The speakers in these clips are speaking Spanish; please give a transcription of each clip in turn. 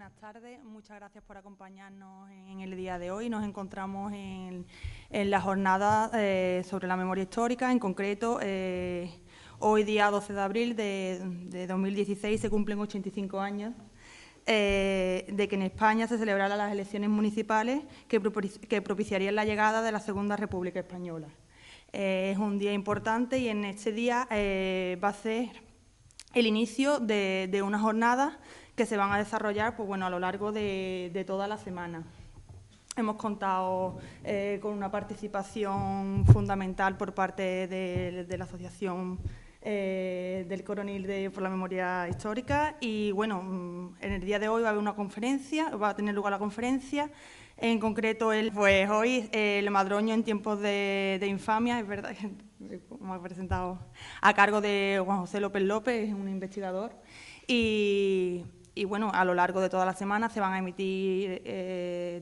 buenas tardes. Muchas gracias por acompañarnos en el día de hoy. Nos encontramos en la jornada sobre la memoria histórica. En concreto, hoy, día 12 de abril de 2016, se cumplen 85 años de que en España se celebraran las elecciones municipales que propiciarían la llegada de la Segunda República Española. Es un día importante y en este día va a ser el inicio de unas jornadas que se van a desarrollar a lo largo de toda la semana. Hemos contado con una participación fundamental por parte de la Asociación del Coronil por la Memoria Histórica y, en el día de hoy va a haber una conferencia, va a tener lugar la conferencia. En concreto, hoy el Madroño en tiempos de infamia, es verdad que hemos presentado a cargo de Juan José López López, un investigador, y a lo largo de toda la semana se van a emitir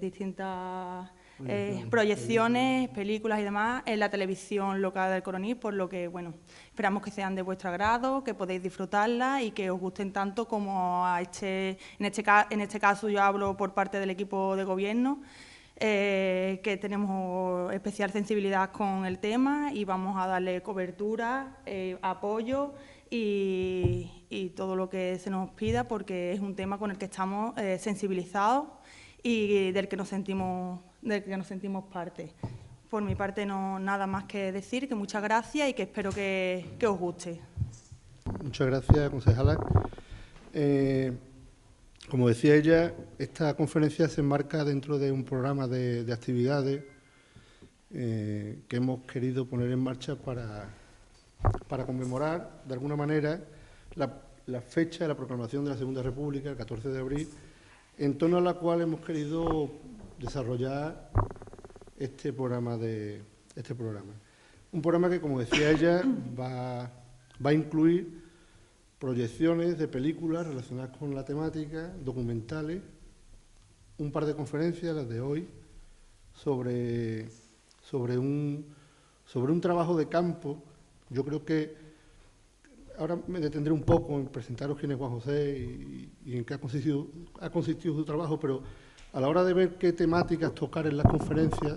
distintas proyecciones, películas y demás en la televisión local del Coronil, por lo que, esperamos que sean de vuestro agrado, que podéis disfrutarlas y que os gusten tanto como en este caso yo hablo por parte del equipo de gobierno, que tenemos especial sensibilidad con el tema y vamos a darle cobertura, apoyo y todo lo que se nos pida, porque es un tema con el que estamos sensibilizados y del que nos sentimos parte. Por mi parte, no nada más que decir, que muchas gracias y que espero que os guste. Muchas gracias, concejala. Como decía ella, esta conferencia se enmarca dentro de un programa de actividades que hemos querido poner en marcha para conmemorar, de alguna manera, la fecha de la proclamación de la Segunda República, el 14 de abril, en torno a la cual hemos querido desarrollar este programa. Un programa que, como decía ella, va a incluir proyecciones de películas relacionadas con la temática, documentales, un par de conferencias, las de hoy, sobre un trabajo de campo. Yo creo que ahora me detendré un poco en presentaros quién es Juan José y en qué ha consistido su trabajo, pero a la hora de ver qué temáticas tocar en las conferencias,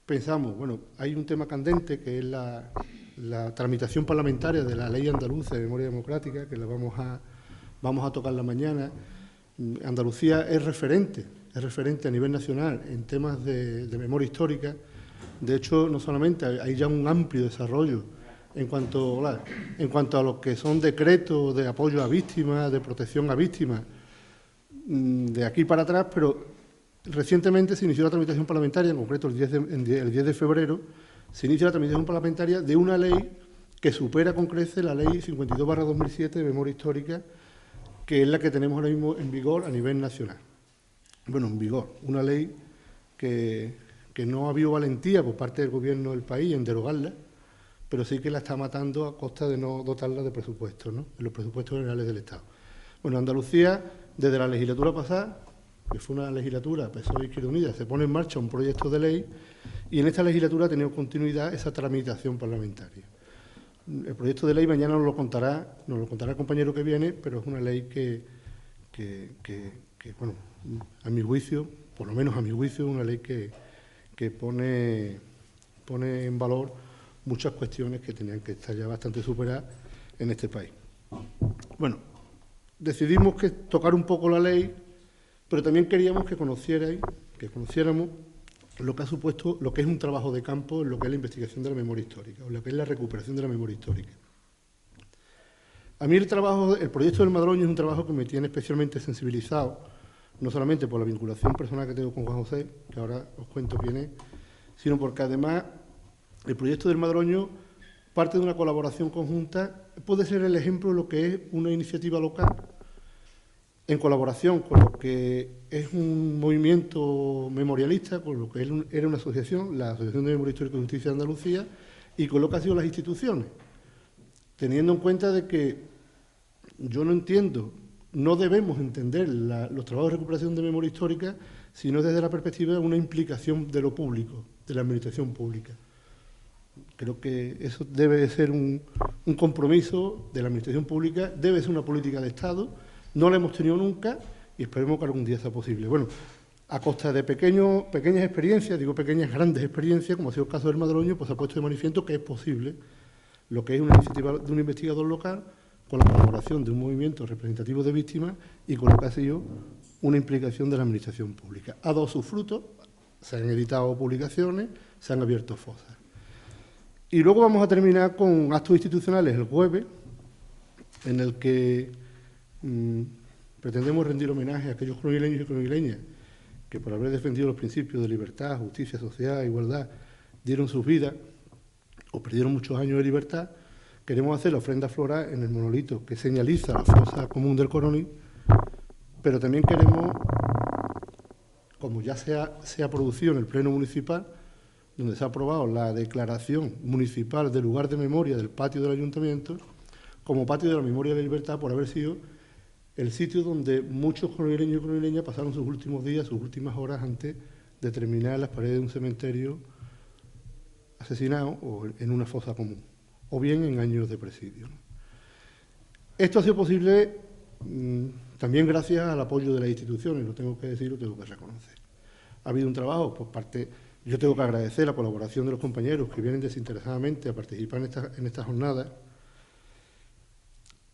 pensamos, hay un tema candente que es la tramitación parlamentaria de la Ley Andaluza de Memoria Democrática, que la vamos a tocar la mañana. Andalucía es referente a nivel nacional en temas de memoria histórica. De hecho, no solamente hay ya un amplio desarrollo en cuanto a lo que son decretos de apoyo a víctimas, de protección a víctimas, de aquí para atrás, pero recientemente se inició la tramitación parlamentaria, en concreto el 10 de febrero, se inicia la tramitación parlamentaria de una ley que supera con creces la Ley 52/2007 de Memoria Histórica, que es la que tenemos ahora mismo en vigor a nivel nacional. En vigor, una ley que no ha habido valentía por parte del Gobierno del país en derogarla, pero sí que la está matando a costa de no dotarla de presupuestos, en los presupuestos generales del Estado. Andalucía, desde la legislatura pasada, que fue una legislatura PSOE y Izquierda Unida, se pone en marcha un proyecto de ley y en esta legislatura ha tenido continuidad esa tramitación parlamentaria. El proyecto de ley mañana nos lo contará el compañero que viene, pero es una ley que a mi juicio, por lo menos a mi juicio, es una ley que pone en valor muchas cuestiones que tenían que estar ya bastante superadas en este país. Decidimos tocar un poco la ley, pero también queríamos que conociéramos lo que ha supuesto, lo que es un trabajo de campo en lo que es la investigación de la memoria histórica, o lo que es la recuperación de la memoria histórica. A mí el proyecto del Madroño es un trabajo que me tiene especialmente sensibilizado, no solamente por la vinculación personal que tengo con Juan José, que ahora os cuento quién es, sino porque además el proyecto del Madroño parte de una colaboración conjunta, puede ser el ejemplo de lo que es una iniciativa local, en colaboración con lo que es un movimiento memorialista, con lo que era una asociación, la Asociación de Memoria Histórica y Justicia de Andalucía, y con lo que han sido las instituciones, teniendo en cuenta de que yo no debemos entender los trabajos de recuperación de memoria histórica, sino desde la perspectiva de una implicación de lo público, de la administración pública. Creo que eso debe de ser un compromiso de la administración pública, debe ser una política de Estado. No la hemos tenido nunca y esperemos que algún día sea posible. Bueno, a costa de pequeñas experiencias, digo pequeñas, grandes experiencias, como ha sido el caso del Madroño, pues se ha puesto de manifiesto que es posible lo que es una iniciativa de un investigador local con la colaboración de un movimiento representativo de víctimas y con lo que ha sido una implicación de la administración pública. Ha dado sus frutos, se han editado publicaciones, se han abierto fosas. Y luego vamos a terminar con actos institucionales el jueves, en el que pretendemos rendir homenaje a aquellos cronileños y cronileñas que por haber defendido los principios de libertad, justicia, sociedad, igualdad, dieron sus vidas o perdieron muchos años de libertad. Queremos hacer la ofrenda floral en el monolito que señaliza la fosa común del Coroní, pero también queremos, como ya se ha producido en el Pleno Municipal, donde se ha aprobado la declaración municipal del lugar de memoria del patio del Ayuntamiento, como patio de la memoria de la libertad, por haber sido el sitio donde muchos cronileños y cronileñas pasaron sus últimos días, sus últimas horas antes de terminar en las paredes de un cementerio asesinado o en una fosa común, o bien en años de presidio. Esto ha sido posible también gracias al apoyo de las instituciones, lo tengo que decir, lo tengo que reconocer. Ha habido un trabajo por parte, yo tengo que agradecer la colaboración de los compañeros que vienen desinteresadamente a participar en esta jornada.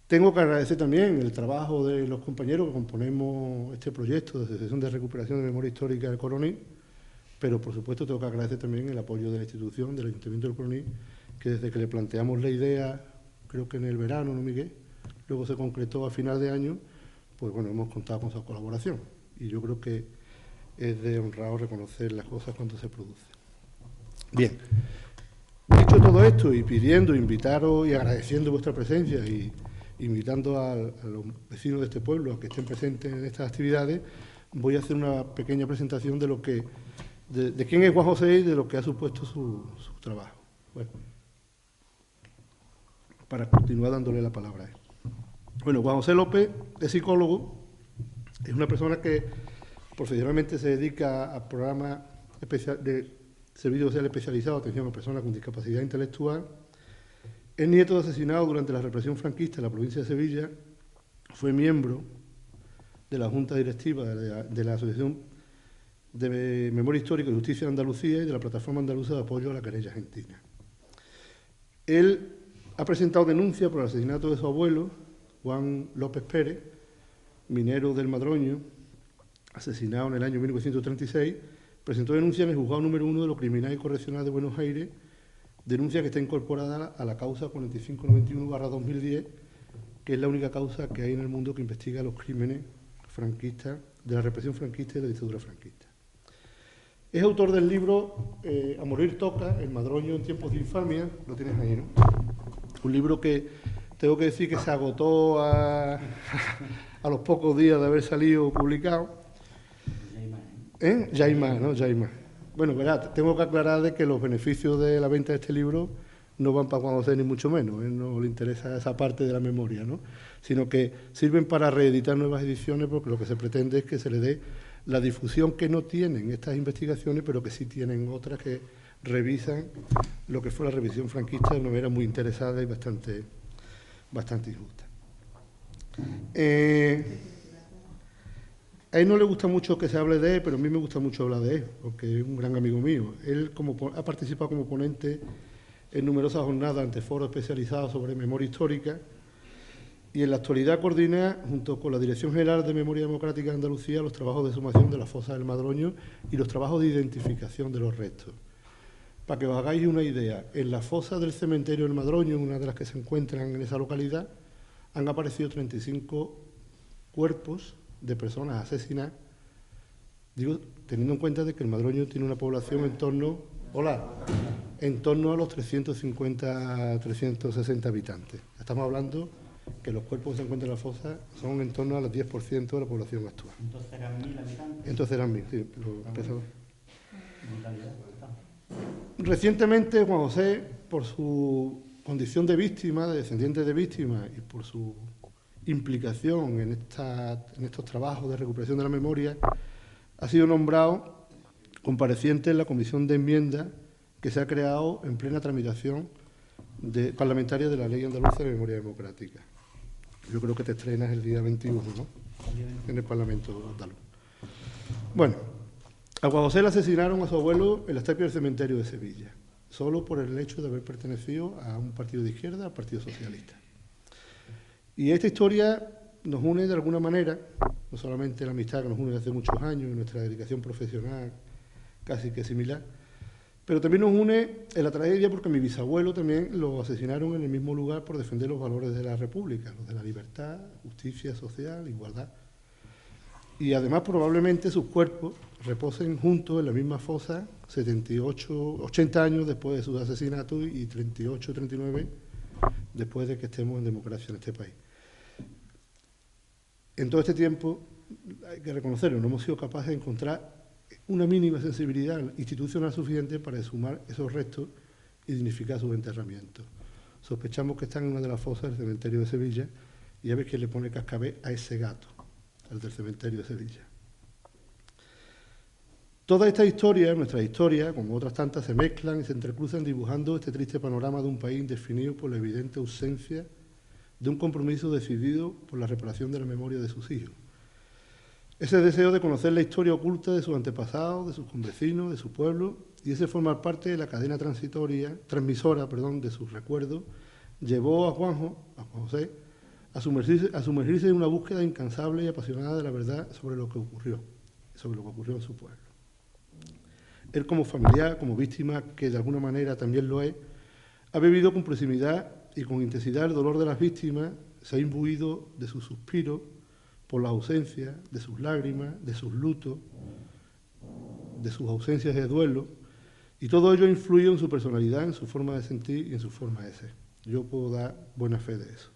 Tengo que agradecer también el trabajo de los compañeros que componemos este proyecto de Asociación de Recuperación de Memoria Histórica del Coroní, pero por supuesto tengo que agradecer también el apoyo de la institución, del Ayuntamiento del Coroní, que desde que le planteamos la idea, creo que en el verano, ¿no, Miguel? Luego se concretó a final de año, pues bueno, hemos contado con su colaboración. Y yo creo que es de honrado reconocer las cosas cuando se producen. Bien, dicho todo esto y pidiendo, invitaros y agradeciendo vuestra presencia y invitando a los vecinos de este pueblo a que estén presentes en estas actividades, voy a hacer una pequeña presentación de lo que de quién es Juan José y de lo que ha supuesto su trabajo. Bueno, para continuar dándole la palabra a él. Bueno, Juan José López es psicólogo, es una persona que profesionalmente se dedica a programas de servicios sociales especializados, atención a personas con discapacidad intelectual. Es nieto de asesinado durante la represión franquista en la provincia de Sevilla, fue miembro de la Junta Directiva de la Asociación de Memoria Histórica y Justicia de Andalucía y de la Plataforma Andaluza de Apoyo a la Querella Argentina. Él ha presentado denuncia por el asesinato de su abuelo, Juan López Pérez, minero del Madroño, asesinado en el año 1936, presentó denuncia en el Juzgado número 1 de lo Criminal y Correccional de Buenos Aires, denuncia que está incorporada a la causa 4591/2010, que es la única causa que hay en el mundo que investiga los crímenes franquistas, de la represión franquista y de la dictadura franquista. Es autor del libro A morir toca, El Madroño en tiempos de infamia, lo tienes ahí, ¿no? Un libro que tengo que decir que se agotó a los pocos días de haber salido publicado. Ya hay más, ¿no? Ya hay más. Bueno, verá, tengo que aclarar de que los beneficios de la venta de este libro no van para Juan José ni mucho menos, no le interesa esa parte de la memoria, ¿no? Sino que sirven para reeditar nuevas ediciones porque lo que se pretende es que se le dé la difusión que no tienen estas investigaciones, pero que sí tienen otras que revisan lo que fue la revisión franquista de una manera muy interesada y bastante injusta. A él no le gusta mucho que se hable de él, pero a mí me gusta mucho hablar de él, porque es un gran amigo mío. Él ha participado como ponente en numerosas jornadas ante foros especializados sobre memoria histórica y en la actualidad coordina, junto con la Dirección General de Memoria Democrática de Andalucía, los trabajos de sumación de la fosa del Madroño y los trabajos de identificación de los restos. Para que os hagáis una idea, en la fosa del cementerio del Madroño, una de las que se encuentran en esa localidad, han aparecido 35 cuerpos de personas asesinadas, digo, teniendo en cuenta de que el Madroño tiene una población en torno a los 350, 360 habitantes. Estamos hablando que los cuerpos que se encuentran en la fosa son en torno al 10% de la población actual. ¿Entonces eran 1.000 habitantes? Entonces eran 1.000, sí. Recientemente, Juan José, por su condición de víctima, de descendiente de víctima y por su implicación en estos trabajos de recuperación de la memoria, ha sido nombrado compareciente en la Comisión de Enmiendas que se ha creado en plena tramitación parlamentaria de la Ley Andaluza de Memoria Democrática. Yo creo que te estrenas el día 21, ¿no? en el Parlamento andaluz. Bueno, a Juan José le asesinaron a su abuelo en las tapias del cementerio de Sevilla, solo por el hecho de haber pertenecido a un partido de izquierda, al Partido Socialista. Y esta historia nos une de alguna manera, no solamente la amistad que nos une desde hace muchos años, y nuestra dedicación profesional casi que similar, pero también nos une en la tragedia porque a mi bisabuelo también lo asesinaron en el mismo lugar por defender los valores de la República, los de la libertad, justicia social, igualdad. Y además probablemente sus cuerpos reposen juntos en la misma fosa 80 años después de sus asesinatos y 38, 39 después de que estemos en democracia en este país. En todo este tiempo, hay que reconocerlo, no hemos sido capaces de encontrar una mínima sensibilidad institucional suficiente para exhumar esos restos y dignificar sus enterramientos. Sospechamos que están en una de las fosas del cementerio de Sevilla y a ver quién le pone cascabel a ese gato, al del cementerio de Sevilla. Toda esta historia, nuestra historia, como otras tantas, se mezclan y se entrecruzan dibujando este triste panorama de un país definido por la evidente ausencia de un compromiso decidido por la reparación de la memoria de sus hijos. Ese deseo de conocer la historia oculta de sus antepasados, de sus convecinos, de su pueblo, y ese formar parte de la cadena transmisora de sus recuerdos, llevó a Juan José, a sumergirse en una búsqueda incansable y apasionada de la verdad sobre lo que ocurrió en su pueblo. Él, como familiar, como víctima, que de alguna manera también lo es, ha vivido con proximidad y con intensidad el dolor de las víctimas, se ha imbuido de sus suspiros por la ausencia, de sus lágrimas, de sus lutos, de sus ausencias de duelo, y todo ello ha influido en su personalidad, en su forma de sentir y en su forma de ser. Yo puedo dar buena fe de eso.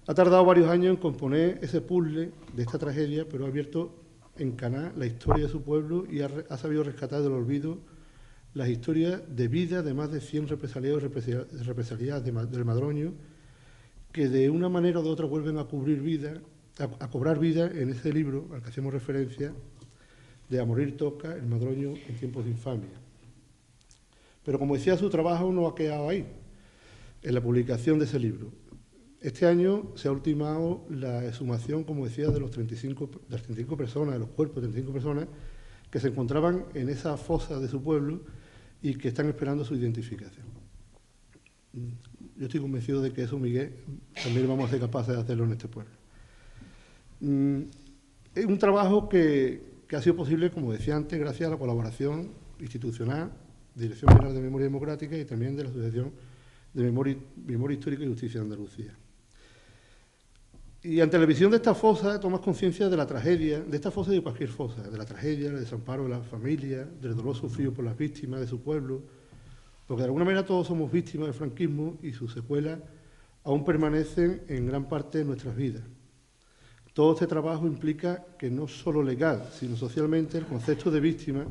Ha tardado varios años en componer ese puzzle de esta tragedia, pero ha abierto en Caná la historia de su pueblo y ha sabido rescatar del olvido las historias de vida de más de 100 represaliados y represaliadas del Madroño, que de una manera o de otra vuelven a cobrar vida en ese libro al que hacemos referencia, de A morir toca, el Madroño en tiempos de infamia. Pero como decía, su trabajo no ha quedado ahí, en la publicación de ese libro. Este año se ha ultimado la exhumación, como decía, de las 35 personas, de los cuerpos de 35 personas que se encontraban en esa fosa de su pueblo y que están esperando su identificación. Yo estoy convencido de que eso, Miguel, también vamos a ser capaces de hacerlo en este pueblo. Es un trabajo que ha sido posible, como decía antes, gracias a la colaboración institucional, Dirección General de Memoria Democrática y también de la Asociación de Memoria Histórica y Justicia de Andalucía. Y ante la visión de esta fosa tomas conciencia de la tragedia, de esta fosa y de cualquier fosa, de la tragedia, del desamparo de las familias, del dolor sufrido por las víctimas de su pueblo, porque de alguna manera todos somos víctimas del franquismo y sus secuelas aún permanecen en gran parte de nuestras vidas. Todo este trabajo implica que no solo legal, sino socialmente el concepto de víctima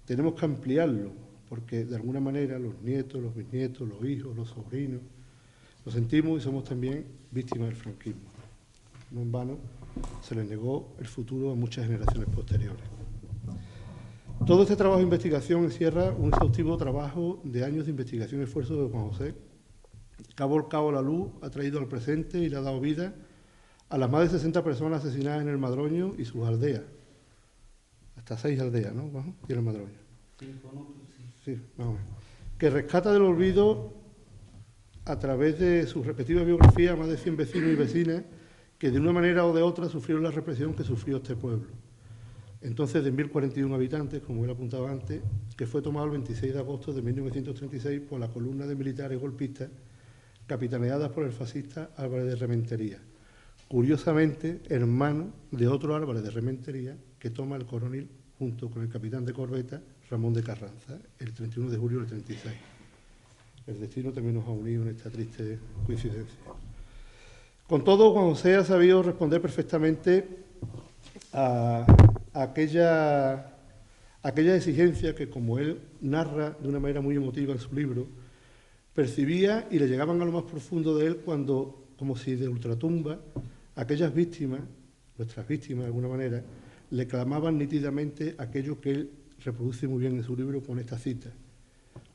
tenemos que ampliarlo, porque de alguna manera los nietos, los bisnietos, los hijos, los sobrinos, lo sentimos y somos también víctimas del franquismo. No en vano se les negó el futuro a muchas generaciones posteriores. Todo este trabajo de investigación encierra un exhaustivo trabajo de años de investigación y esfuerzo de Juan José, que ha volcado la luz, ha traído al presente y le ha dado vida a las más de 60 personas asesinadas en el Madroño y sus aldeas. Hasta 6 aldeas, ¿no? Tiene el Madroño. Sí, más o menos. Que rescata del olvido a través de sus respectivas biografías a más de 100 vecinos y vecinas que de una manera o de otra sufrieron la represión que sufrió este pueblo. Entonces, de 1.041 habitantes, como él apuntaba antes, que fue tomado el 26 de agosto de 1936 por la columna de militares golpistas capitaneadas por el fascista Álvarez de Rementería, curiosamente hermano de otro Álvarez de Rementería que toma el coronel junto con el capitán de corbeta Ramón de Carranza el 31 de julio del 36. El destino también nos ha unido en esta triste coincidencia. Con todo, Juan José ha sabido responder perfectamente a aquella exigencia que, como él narra de una manera muy emotiva en su libro, percibía y le llegaban a lo más profundo de él cuando, como si de ultratumba, aquellas víctimas, nuestras víctimas de alguna manera, le clamaban nítidamente aquello que él reproduce muy bien en su libro con esta cita.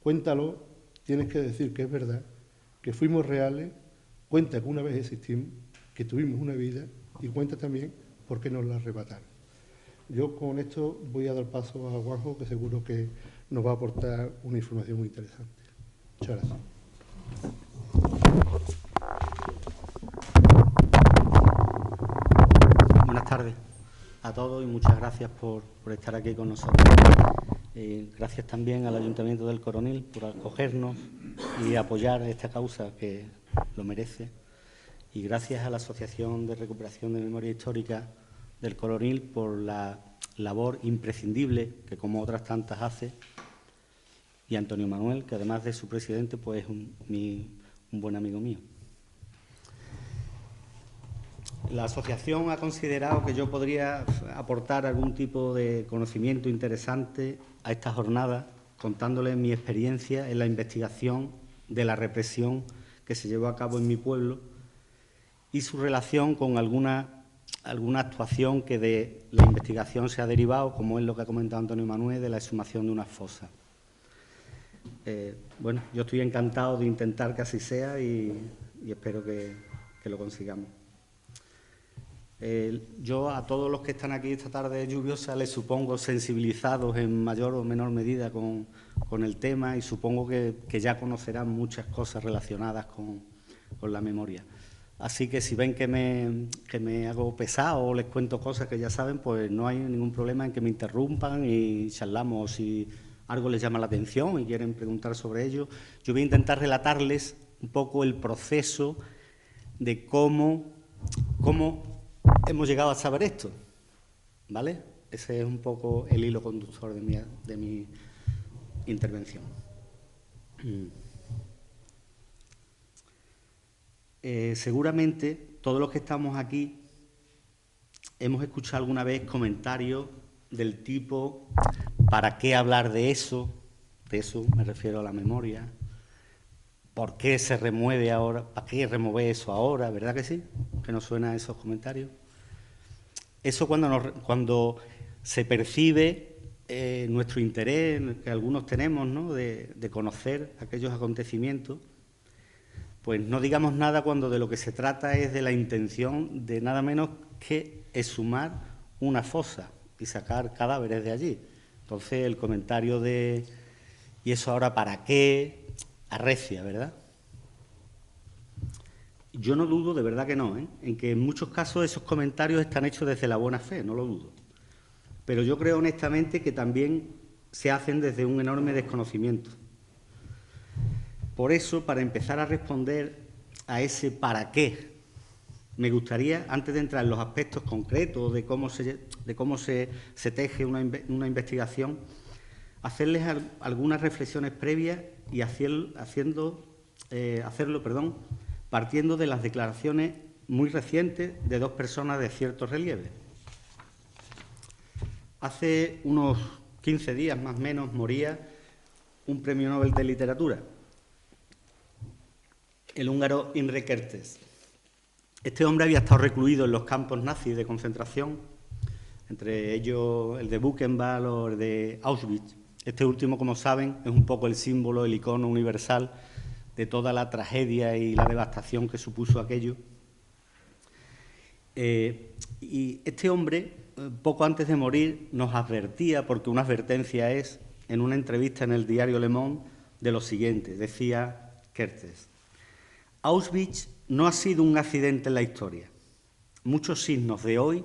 Cuéntalo, tienes que decir que es verdad, que fuimos reales, cuenta que una vez existimos, que tuvimos una vida y cuenta también por qué nos la arrebataron. Yo con esto voy a dar paso a Juanjo, que seguro que nos va a aportar una información muy interesante. Muchas gracias. Buenas tardes a todos y muchas gracias por estar aquí con nosotros. Gracias también al Ayuntamiento del Coronil por acogernos y apoyar esta causa que lo merece. Y gracias a la Asociación de Recuperación de Memoria Histórica del Coronil por la labor imprescindible que, como otras tantas, hace. Y a Antonio Manuel, que además de su presidente, pues es un buen amigo mío. La asociación ha considerado que yo podría aportar algún tipo de conocimiento interesante a esta jornada, contándoles mi experiencia en la investigación de la represión que se llevó a cabo en mi pueblo y su relación con alguna actuación que de la investigación se ha derivado, como es lo que ha comentado Antonio Manuel, de la exhumación de unas fosas. Bueno, yo estoy encantado de intentar que así sea y espero que lo consigamos. Yo a todos los que están aquí esta tarde lluviosa les supongo sensibilizados en mayor o menor medida con el tema y supongo que ya conocerán muchas cosas relacionadas con la memoria. Así que si ven que me hago pesado o les cuento cosas que ya saben, pues no hay ningún problema en que me interrumpan y charlamos. Si algo les llama la atención y quieren preguntar sobre ello, yo voy a intentar relatarles un poco el proceso de cómo hemos llegado a saber esto, ¿vale? Ese es un poco el hilo conductor de mi intervención. Seguramente todos los que estamos aquí hemos escuchado alguna vez comentarios del tipo ¿para qué hablar de eso? De eso me refiero a la memoria. ¿Por qué se remueve ahora? ¿Para qué remover eso ahora? ¿Verdad que sí? ¿Que nos suenan esos comentarios? Eso cuando se percibe nuestro interés, que algunos tenemos, ¿no?, de conocer aquellos acontecimientos, pues no digamos nada cuando de lo que se trata es de la intención de nada menos que exhumar una fosa y sacar cadáveres de allí. Entonces el comentario de ¿y eso ahora para qué? Arrecia, ¿verdad? Yo no dudo, de verdad que no, en que en muchos casos esos comentarios están hechos desde la buena fe, no lo dudo. Pero yo creo honestamente que también se hacen desde un enorme desconocimiento. Por eso, para empezar a responder a ese para qué, me gustaría, antes de entrar en los aspectos concretos de cómo se teje una investigación, hacerles algunas reflexiones previas y hacerlo, partiendo de las declaraciones muy recientes de dos personas de cierto relieve. Hace unos 15 días, más o menos, moría un premio Nobel de Literatura, el húngaro Imre Kertész. Este hombre había estado recluido en los campos nazis de concentración, entre ellos el de Buchenwald o el de Auschwitz. Este último, como saben, es un poco el símbolo, el icono universal de toda la tragedia y la devastación que supuso aquello. Y este hombre, poco antes de morir, nos advertía, porque una advertencia es, en una entrevista en el diario Le Monde, de lo siguiente, decía Kertész: Auschwitz no ha sido un accidente en la historia. Muchos signos de hoy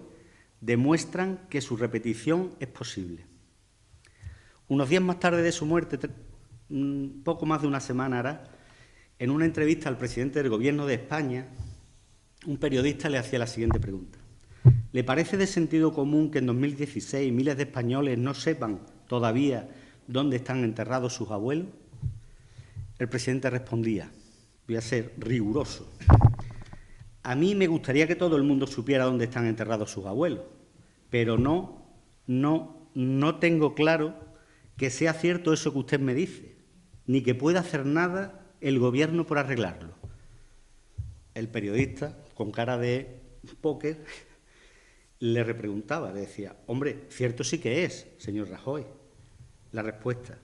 demuestran que su repetición es posible. Unos días más tarde de su muerte, poco más de una semana hará, en una entrevista al presidente del Gobierno de España, un periodista le hacía la siguiente pregunta: ¿le parece de sentido común que en 2016 miles de españoles no sepan todavía dónde están enterrados sus abuelos? El presidente respondía, voy a ser riguroso: a mí me gustaría que todo el mundo supiera dónde están enterrados sus abuelos, pero no tengo claro que sea cierto eso que usted me dice, ni que pueda hacer nada el Gobierno por arreglarlo. El periodista, con cara de póker, le repreguntaba, le decía: hombre, cierto sí que es, señor Rajoy. La respuesta: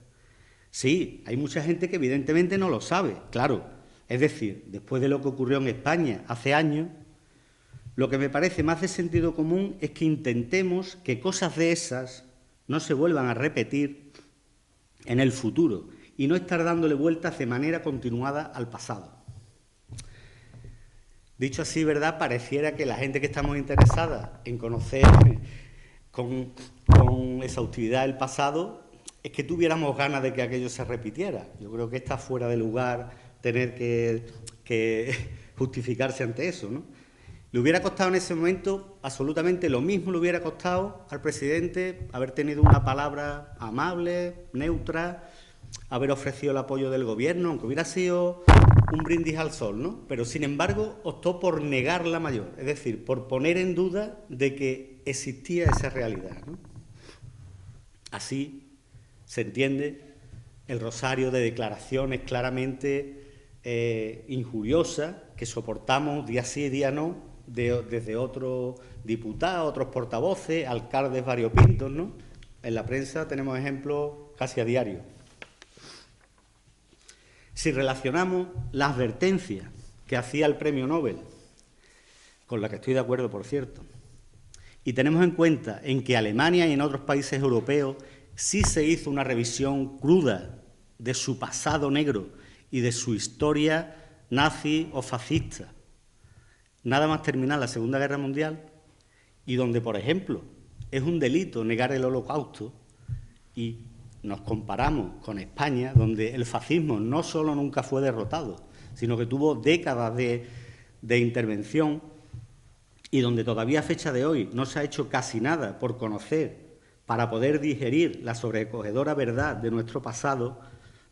sí, hay mucha gente que evidentemente no lo sabe, claro. Es decir, después de lo que ocurrió en España hace años, Lo que me parece más de sentido común es que intentemos que cosas de esas no se vuelvan a repetir en el futuro y no estar dándole vueltas de manera continuada al pasado. Dicho así, ¿verdad?, pareciera que la gente que estamos interesada en conocer con exhaustividad el pasado es que tuviéramos ganas de que aquello se repitiera. Yo creo que está fuera de lugar tener que justificarse ante eso, ¿no? Le hubiera costado en ese momento absolutamente lo mismo, le hubiera costado al presidente haber tenido una palabra amable, neutra, haber ofrecido el apoyo del Gobierno, aunque hubiera sido un brindis al sol, ¿no? Pero, sin embargo, optó por negar la mayor, es decir, por poner en duda de que existía esa realidad, ¿no? Así se entiende el rosario de declaraciones claramente injuriosas que soportamos día sí y día no desde otros diputados, otros portavoces, alcaldes variopintos, ¿no? En la prensa tenemos ejemplos casi a diario. Si relacionamos la advertencia que hacía el Premio Nobel, con la que estoy de acuerdo, por cierto, y tenemos en cuenta en que Alemania y en otros países europeos sí se hizo una revisión cruda de su pasado negro y de su historia nazi o fascista, nada más terminar la Segunda Guerra Mundial, y donde, por ejemplo, es un delito negar el Holocausto, y nos comparamos con España, donde el fascismo no solo nunca fue derrotado, sino que tuvo décadas de intervención, y donde todavía a fecha de hoy no se ha hecho casi nada por conocer, para poder digerir la sobrecogedora verdad de nuestro pasado.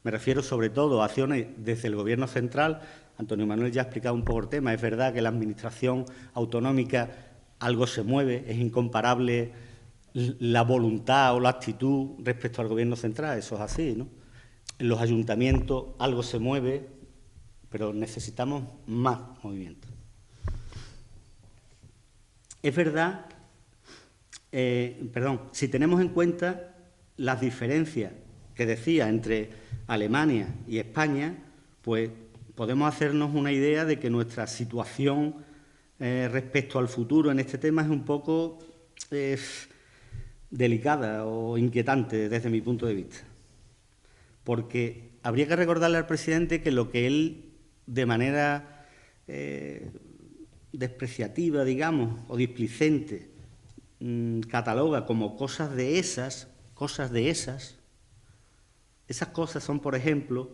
Me refiero sobre todo a acciones desde el Gobierno central. Antonio Manuel ya ha explicado un poco el tema. Es verdad que la Administración autonómica algo se mueve, es incomparable la voluntad o la actitud respecto al Gobierno central, eso es así, ¿no? En los ayuntamientos algo se mueve, pero necesitamos más movimiento. Es verdad, si tenemos en cuenta las diferencias que decía entre Alemania y España, pues podemos hacernos una idea de que nuestra situación respecto al futuro en este tema es un poco delicada o inquietante desde mi punto de vista. Porque habría que recordarle al presidente que lo que él, de manera despreciativa, digamos, o displicente, cataloga como cosas de esas, esas cosas son, por ejemplo,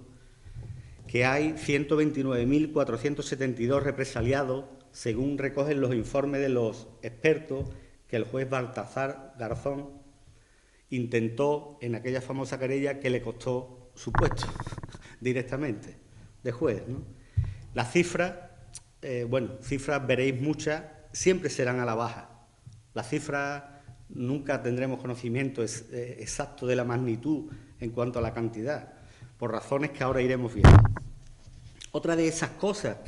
que hay 129.472 represaliados, según recogen los informes de los expertos que el juez Baltasar Garzón intentó en aquella famosa querella que le costó su puesto directamente de juez, ¿no? Las cifras, cifras veréis muchas, siempre serán a la baja. Las cifras nunca tendremos conocimiento exacto de la magnitud en cuanto a la cantidad, por razones que ahora iremos viendo. Otra de esas cosas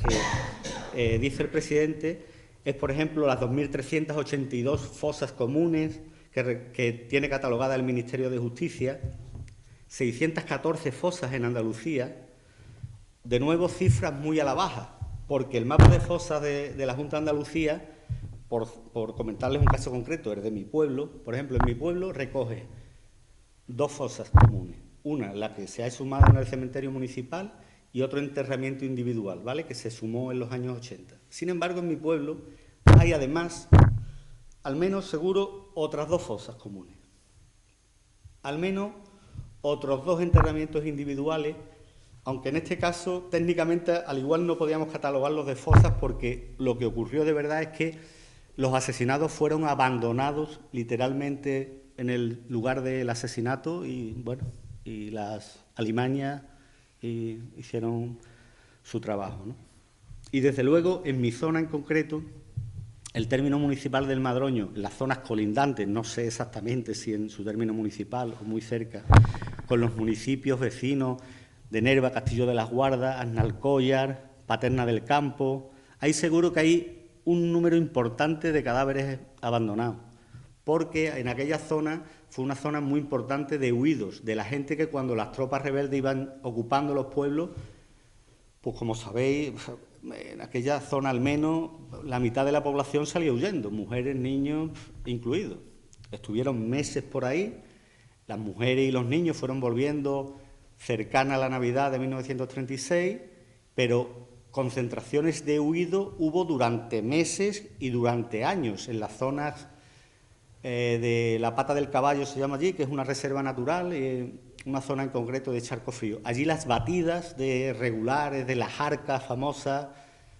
que dice el presidente es, por ejemplo, las 2.382 fosas comunes que tiene catalogada el Ministerio de Justicia, 614 fosas en Andalucía, de nuevo cifras muy a la baja, porque el mapa de fosas de la Junta de Andalucía, por comentarles un caso concreto, es de mi pueblo. Por ejemplo, en mi pueblo recoge 2 fosas comunes, una la que se ha sumado en el cementerio municipal y otro enterramiento individual, ¿vale?, que se sumó en los años 80. Sin embargo, en mi pueblo hay además, al menos seguro, otras 2 fosas comunes, al menos otros 2 enterramientos individuales, aunque en este caso técnicamente al igual no podíamos catalogarlos de fosas, porque lo que ocurrió de verdad es que los asesinados fueron abandonados literalmente en el lugar del asesinato y las alimañas hicieron su trabajo, ¿no? Y desde luego en mi zona en concreto, el término municipal del Madroño, en las zonas colindantes, no sé exactamente si en su término municipal o muy cerca, con los municipios vecinos de Nerva, Castillo de las Guardas, Aznalcóllar, Paterna del Campo, ahí seguro que hay un número importante de cadáveres abandonados, porque en aquella zona fue una zona muy importante de huidos, de la gente que cuando las tropas rebeldes iban ocupando los pueblos, pues como sabéis, en aquella zona al menos la mitad de la población salía huyendo, mujeres, niños incluidos. Estuvieron meses por ahí, las mujeres y los niños fueron volviendo cercana a la Navidad de 1936, pero concentraciones de huido hubo durante meses y durante años en las zonas de la Pata del Caballo, se llama allí, que es una reserva natural, una zona en concreto de Charco Frío. Allí las batidas de regulares, de las arcas famosas,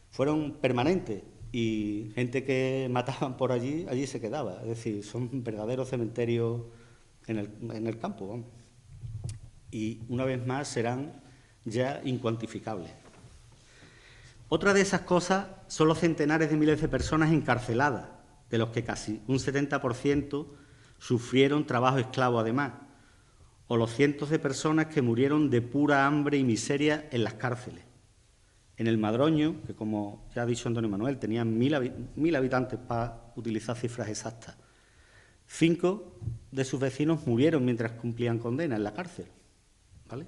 fueron permanentes y gente que mataban por allí, allí se quedaba. Es decir, son verdaderos cementerios en el campo, vamos. Y una vez más serán ya incuantificables. Otra de esas cosas son los centenares de miles de personas encarceladas, de los que casi un 70% sufrieron trabajo esclavo además, o los cientos de personas que murieron de pura hambre y miseria en las cárceles. En el Madroño, que como ya ha dicho Antonio Manuel, tenía 1000 habitantes para utilizar cifras exactas, 5 de sus vecinos murieron mientras cumplían condena en la cárcel, ¿vale?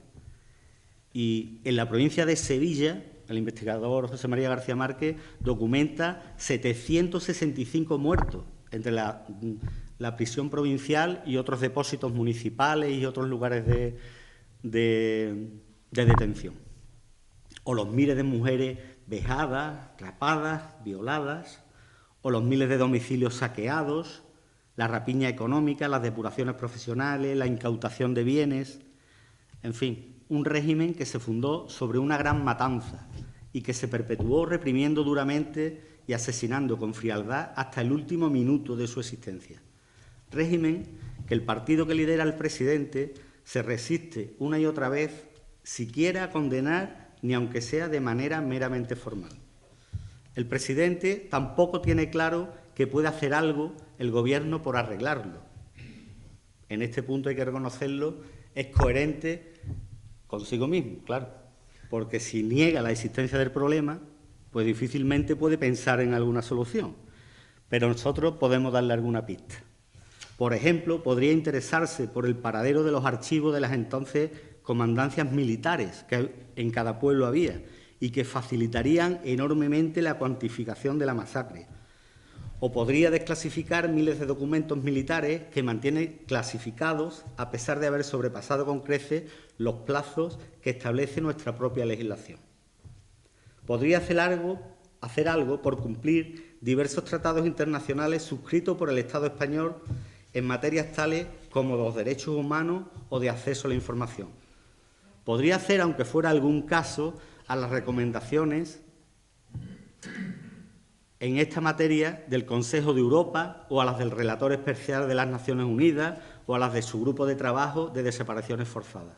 Y en la provincia de Sevilla, el investigador José María García Márquez documenta 765 muertos entre la prisión provincial y otros depósitos municipales y otros lugares de detención. O los miles de mujeres vejadas, rapadas, violadas, o los miles de domicilios saqueados, la rapiña económica, las depuraciones profesionales, la incautación de bienes, en fin, un régimen que se fundó sobre una gran matanza y que se perpetuó reprimiendo duramente y asesinando con frialdad hasta el último minuto de su existencia. Régimen que el partido que lidera el presidente se resiste una y otra vez siquiera a condenar, ni aunque sea de manera meramente formal. El presidente tampoco tiene claro que puede hacer algo el Gobierno por arreglarlo. En este punto hay que reconocerlo, es coherente consigo mismo, claro, porque si niega la existencia del problema, pues difícilmente puede pensar en alguna solución. Pero nosotros podemos darle alguna pista. Por ejemplo, podría interesarse por el paradero de los archivos de las entonces comandancias militares que en cada pueblo había y que facilitarían enormemente la cuantificación de la masacre. O podría desclasificar miles de documentos militares que mantiene clasificados a pesar de haber sobrepasado con creces los plazos que establece nuestra propia legislación. Podría hacer algo por cumplir diversos tratados internacionales suscritos por el Estado español en materias tales como los derechos humanos o de acceso a la información. Podría hacer, aunque fuera algún caso, a las recomendaciones en esta materia del Consejo de Europa o a las del Relator Especial de las Naciones Unidas o a las de su grupo de trabajo de desapariciones forzadas.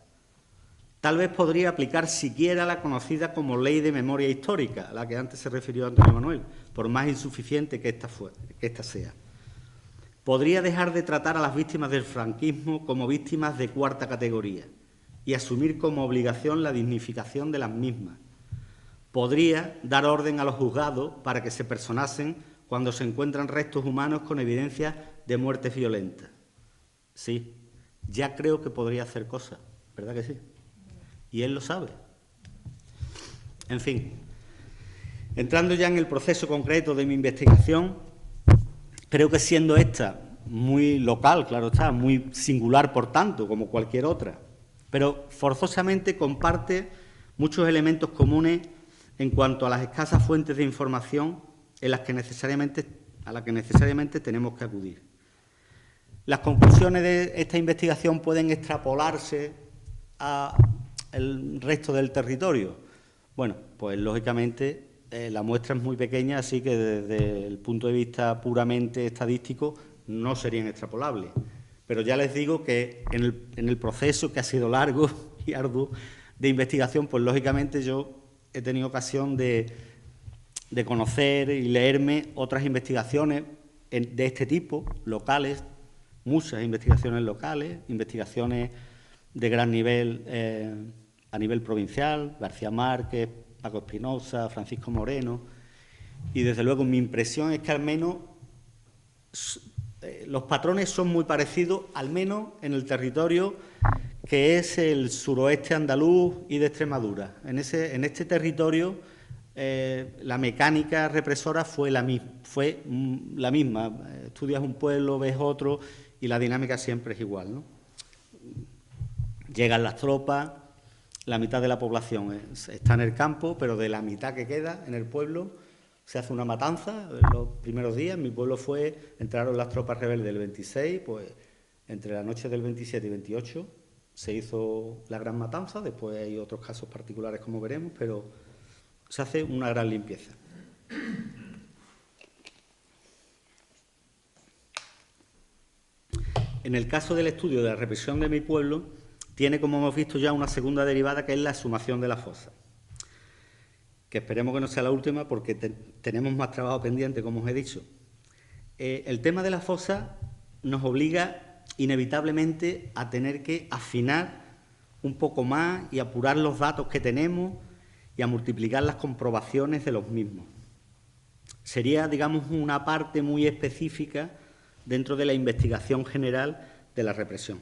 Tal vez podría aplicar siquiera la conocida como Ley de Memoria Histórica, a la que antes se refirió Antonio Manuel, por más insuficiente que esta sea. Podría dejar de tratar a las víctimas del franquismo como víctimas de cuarta categoría y asumir como obligación la dignificación de las mismas. Podría dar orden a los juzgados para que se personasen cuando se encuentran restos humanos con evidencia de muertes violentas. Sí, ya creo que podría hacer cosas, ¿verdad que sí? Y él lo sabe. En fin, entrando ya en el proceso concreto de mi investigación, creo que siendo esta muy local, claro está, muy singular por tanto, como cualquier otra, pero forzosamente comparte muchos elementos comunes en cuanto a las escasas fuentes de información a las que necesariamente tenemos que acudir. Las conclusiones de esta investigación pueden extrapolarse al resto del territorio. Bueno, pues lógicamente la muestra es muy pequeña, así que desde el punto de vista puramente estadístico no serían extrapolables. Pero ya les digo que en el proceso, que ha sido largo y arduo, de investigación, pues lógicamente yo he tenido ocasión de conocer y leerme otras investigaciones de este tipo, locales, muchas investigaciones locales, investigaciones de gran nivel a nivel provincial, García Márquez, Paco Espinosa, Francisco Moreno, y desde luego mi impresión es que al menos los patrones son muy parecidos, al menos en el territorio que es el suroeste andaluz y de Extremadura. En este territorio la mecánica represora fue la misma. Estudias un pueblo, ves otro y la dinámica siempre es igual, ¿no? Llegan las tropas, la mitad de la población está en el campo, pero de la mitad que queda en el pueblo se hace una matanza. Los primeros días, mi pueblo entraron las tropas rebeldes el 26, pues entre la noche del 27 y 28 se hizo la gran matanza. Después hay otros casos particulares, como veremos, pero se hace una gran limpieza. En el caso del estudio de la represión de mi pueblo, tiene, como hemos visto ya, una segunda derivada, que es la exhumación de la fosa, que esperemos que no sea la última, porque tenemos más trabajo pendiente, como os he dicho. El tema de la fosa nos obliga inevitablemente a tener que afinar un poco más y apurar los datos que tenemos y a multiplicar las comprobaciones de los mismos. Sería, digamos, una parte muy específica dentro de la investigación general de la represión.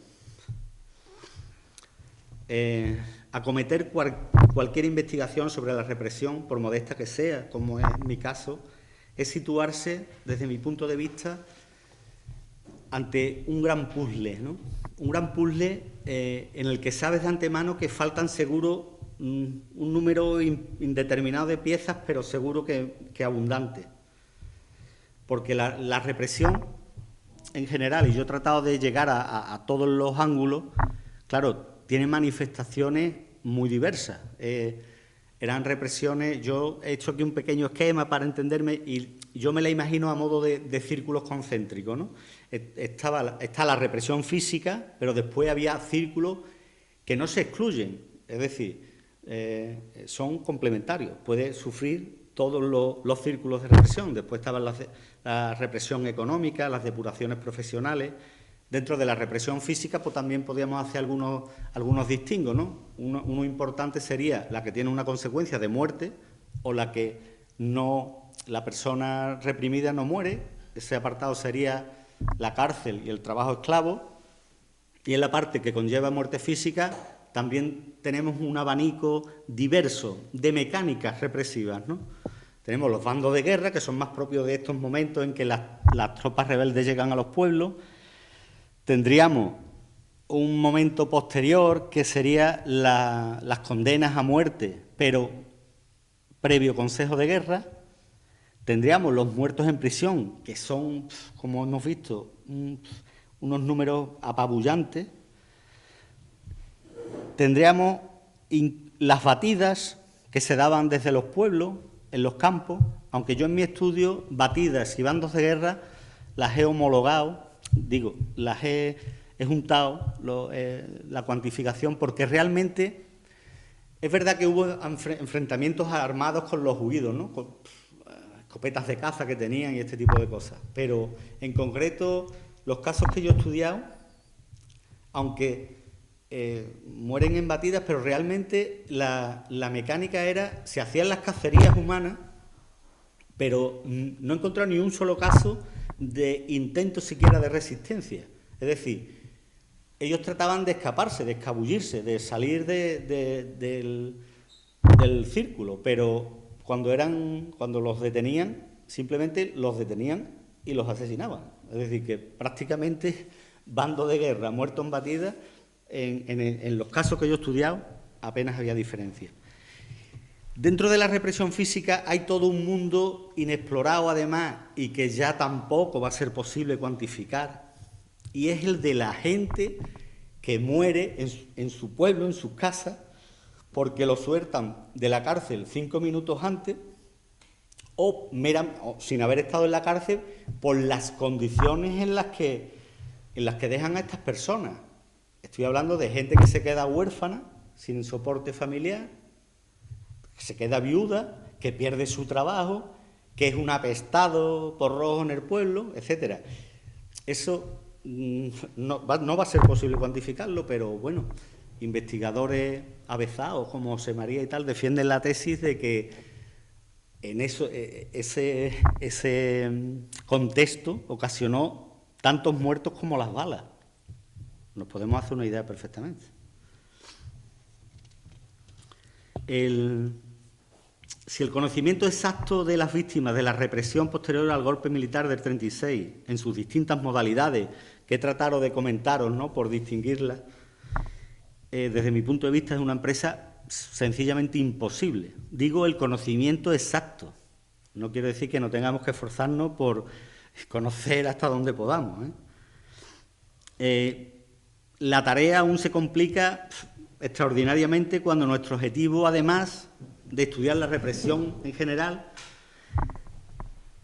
Acometer cualquier investigación sobre la represión, por modesta que sea, como es mi caso, es situarse, desde mi punto de vista, ante un gran puzzle, ¿no? Un gran puzzle en el que sabes de antemano que faltan seguro un número indeterminado de piezas, pero seguro que abundante. Porque la represión en general, y yo he tratado de llegar a todos los ángulos, claro, tiene manifestaciones muy diversas. Eran represiones, yo he hecho aquí un pequeño esquema para entenderme, y yo me la imagino a modo de círculos concéntricos, ¿no? Está la represión física, pero después había círculos que no se excluyen, es decir, son complementarios. Puede sufrir todos los círculos de represión. Después estaba la represión económica, las depuraciones profesionales. Dentro de la represión física, pues también podríamos hacer algunos distingos, ¿no? Uno importante sería la que tiene una consecuencia de muerte, o la que la persona reprimida no muere. Ese apartado sería la cárcel y el trabajo esclavo. Y en la parte que conlleva muerte física también tenemos un abanico diverso de mecánicas represivas, ¿no? Tenemos los bandos de guerra, que son más propios de estos momentos en que las tropas rebeldes llegan a los pueblos. Tendríamos un momento posterior, que sería las condenas a muerte, pero previo consejo de guerra. Tendríamos los muertos en prisión, que son, como hemos visto, unos números apabullantes. Tendríamos las batidas que se daban desde los pueblos, en los campos, aunque yo en mi estudio batidas y bandos de guerra las he homologado, las he juntado, la cuantificación, porque realmente es verdad que hubo enfrentamientos armados con los huidos, ¿no? Con escopetas de caza que tenían y este tipo de cosas, pero en concreto los casos que yo he estudiado, aunque mueren en batidas, pero realmente la mecánica se hacían las cacerías humanas, pero no he encontrado ni un solo caso de intento siquiera de resistencia. Es decir, ellos trataban de escaparse, de escabullirse, de salir del círculo, pero cuando los detenían, simplemente los detenían y los asesinaban. Es decir, que prácticamente bando de guerra, muerto en batida, en los casos que yo he estudiado apenas había diferencia. Dentro de la represión física hay todo un mundo inexplorado, además, y que ya tampoco va a ser posible cuantificar, y es el de la gente que muere en su pueblo, en sus casas, porque lo sueltan de la cárcel 5 minutos antes, o sin haber estado en la cárcel, por las condiciones en las que dejan a estas personas. Estoy hablando de gente que se queda huérfana, sin soporte familiar, que se queda viuda, que pierde su trabajo, que es un apestado por rojo en el pueblo, etcétera. Eso no va a ser posible cuantificarlo, pero bueno, investigadores avezados como José María y tal defienden la tesis de que en ese contexto ocasionó tantos muertos como las balas. Nos podemos hacer una idea perfectamente. si el conocimiento exacto de las víctimas de la represión posterior al golpe militar del 36, en sus distintas modalidades, que he tratado de comentaros, ¿no?, por distinguirlas, desde mi punto de vista es una empresa sencillamente imposible. Digo el conocimiento exacto. No quiero decir que no tengamos que esforzarnos por conocer hasta donde podamos, La tarea aún se complica extraordinariamente cuando nuestro objetivo, además de estudiar la represión en general,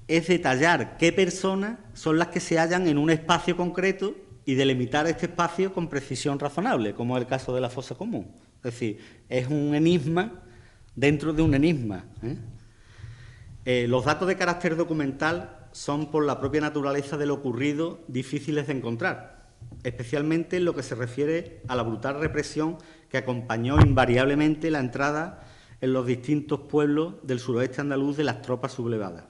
es detallar qué personas son las que se hallan en un espacio concreto y delimitar este espacio con precisión razonable, como es el caso de la fosa común. Es decir, es un enigma dentro de un enigma. Los datos de carácter documental son, por la propia naturaleza de lo ocurrido, difíciles de encontrar, especialmente en lo que se refiere a la brutal represión que acompañó invariablemente la entrada en los distintos pueblos del suroeste andaluz de las tropas sublevadas.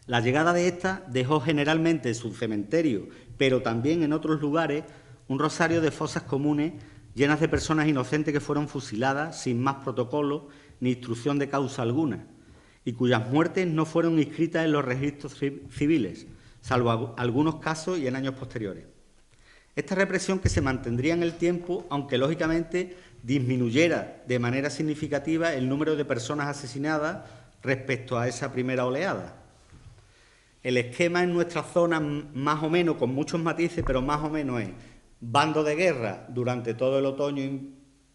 La llegada de estas dejó generalmente en su cementerio, pero también en otros lugares, un rosario de fosas comunes llenas de personas inocentes que fueron fusiladas sin más protocolo ni instrucción de causa alguna, y cuyas muertes no fueron inscritas en los registros civiles, salvo algunos casos y en años posteriores. Esta represión, que se mantendría en el tiempo, aunque lógicamente disminuyera de manera significativa el número de personas asesinadas respecto a esa primera oleada. El esquema en nuestra zona, más o menos, con muchos matices, pero más o menos es bando de guerra durante todo el otoño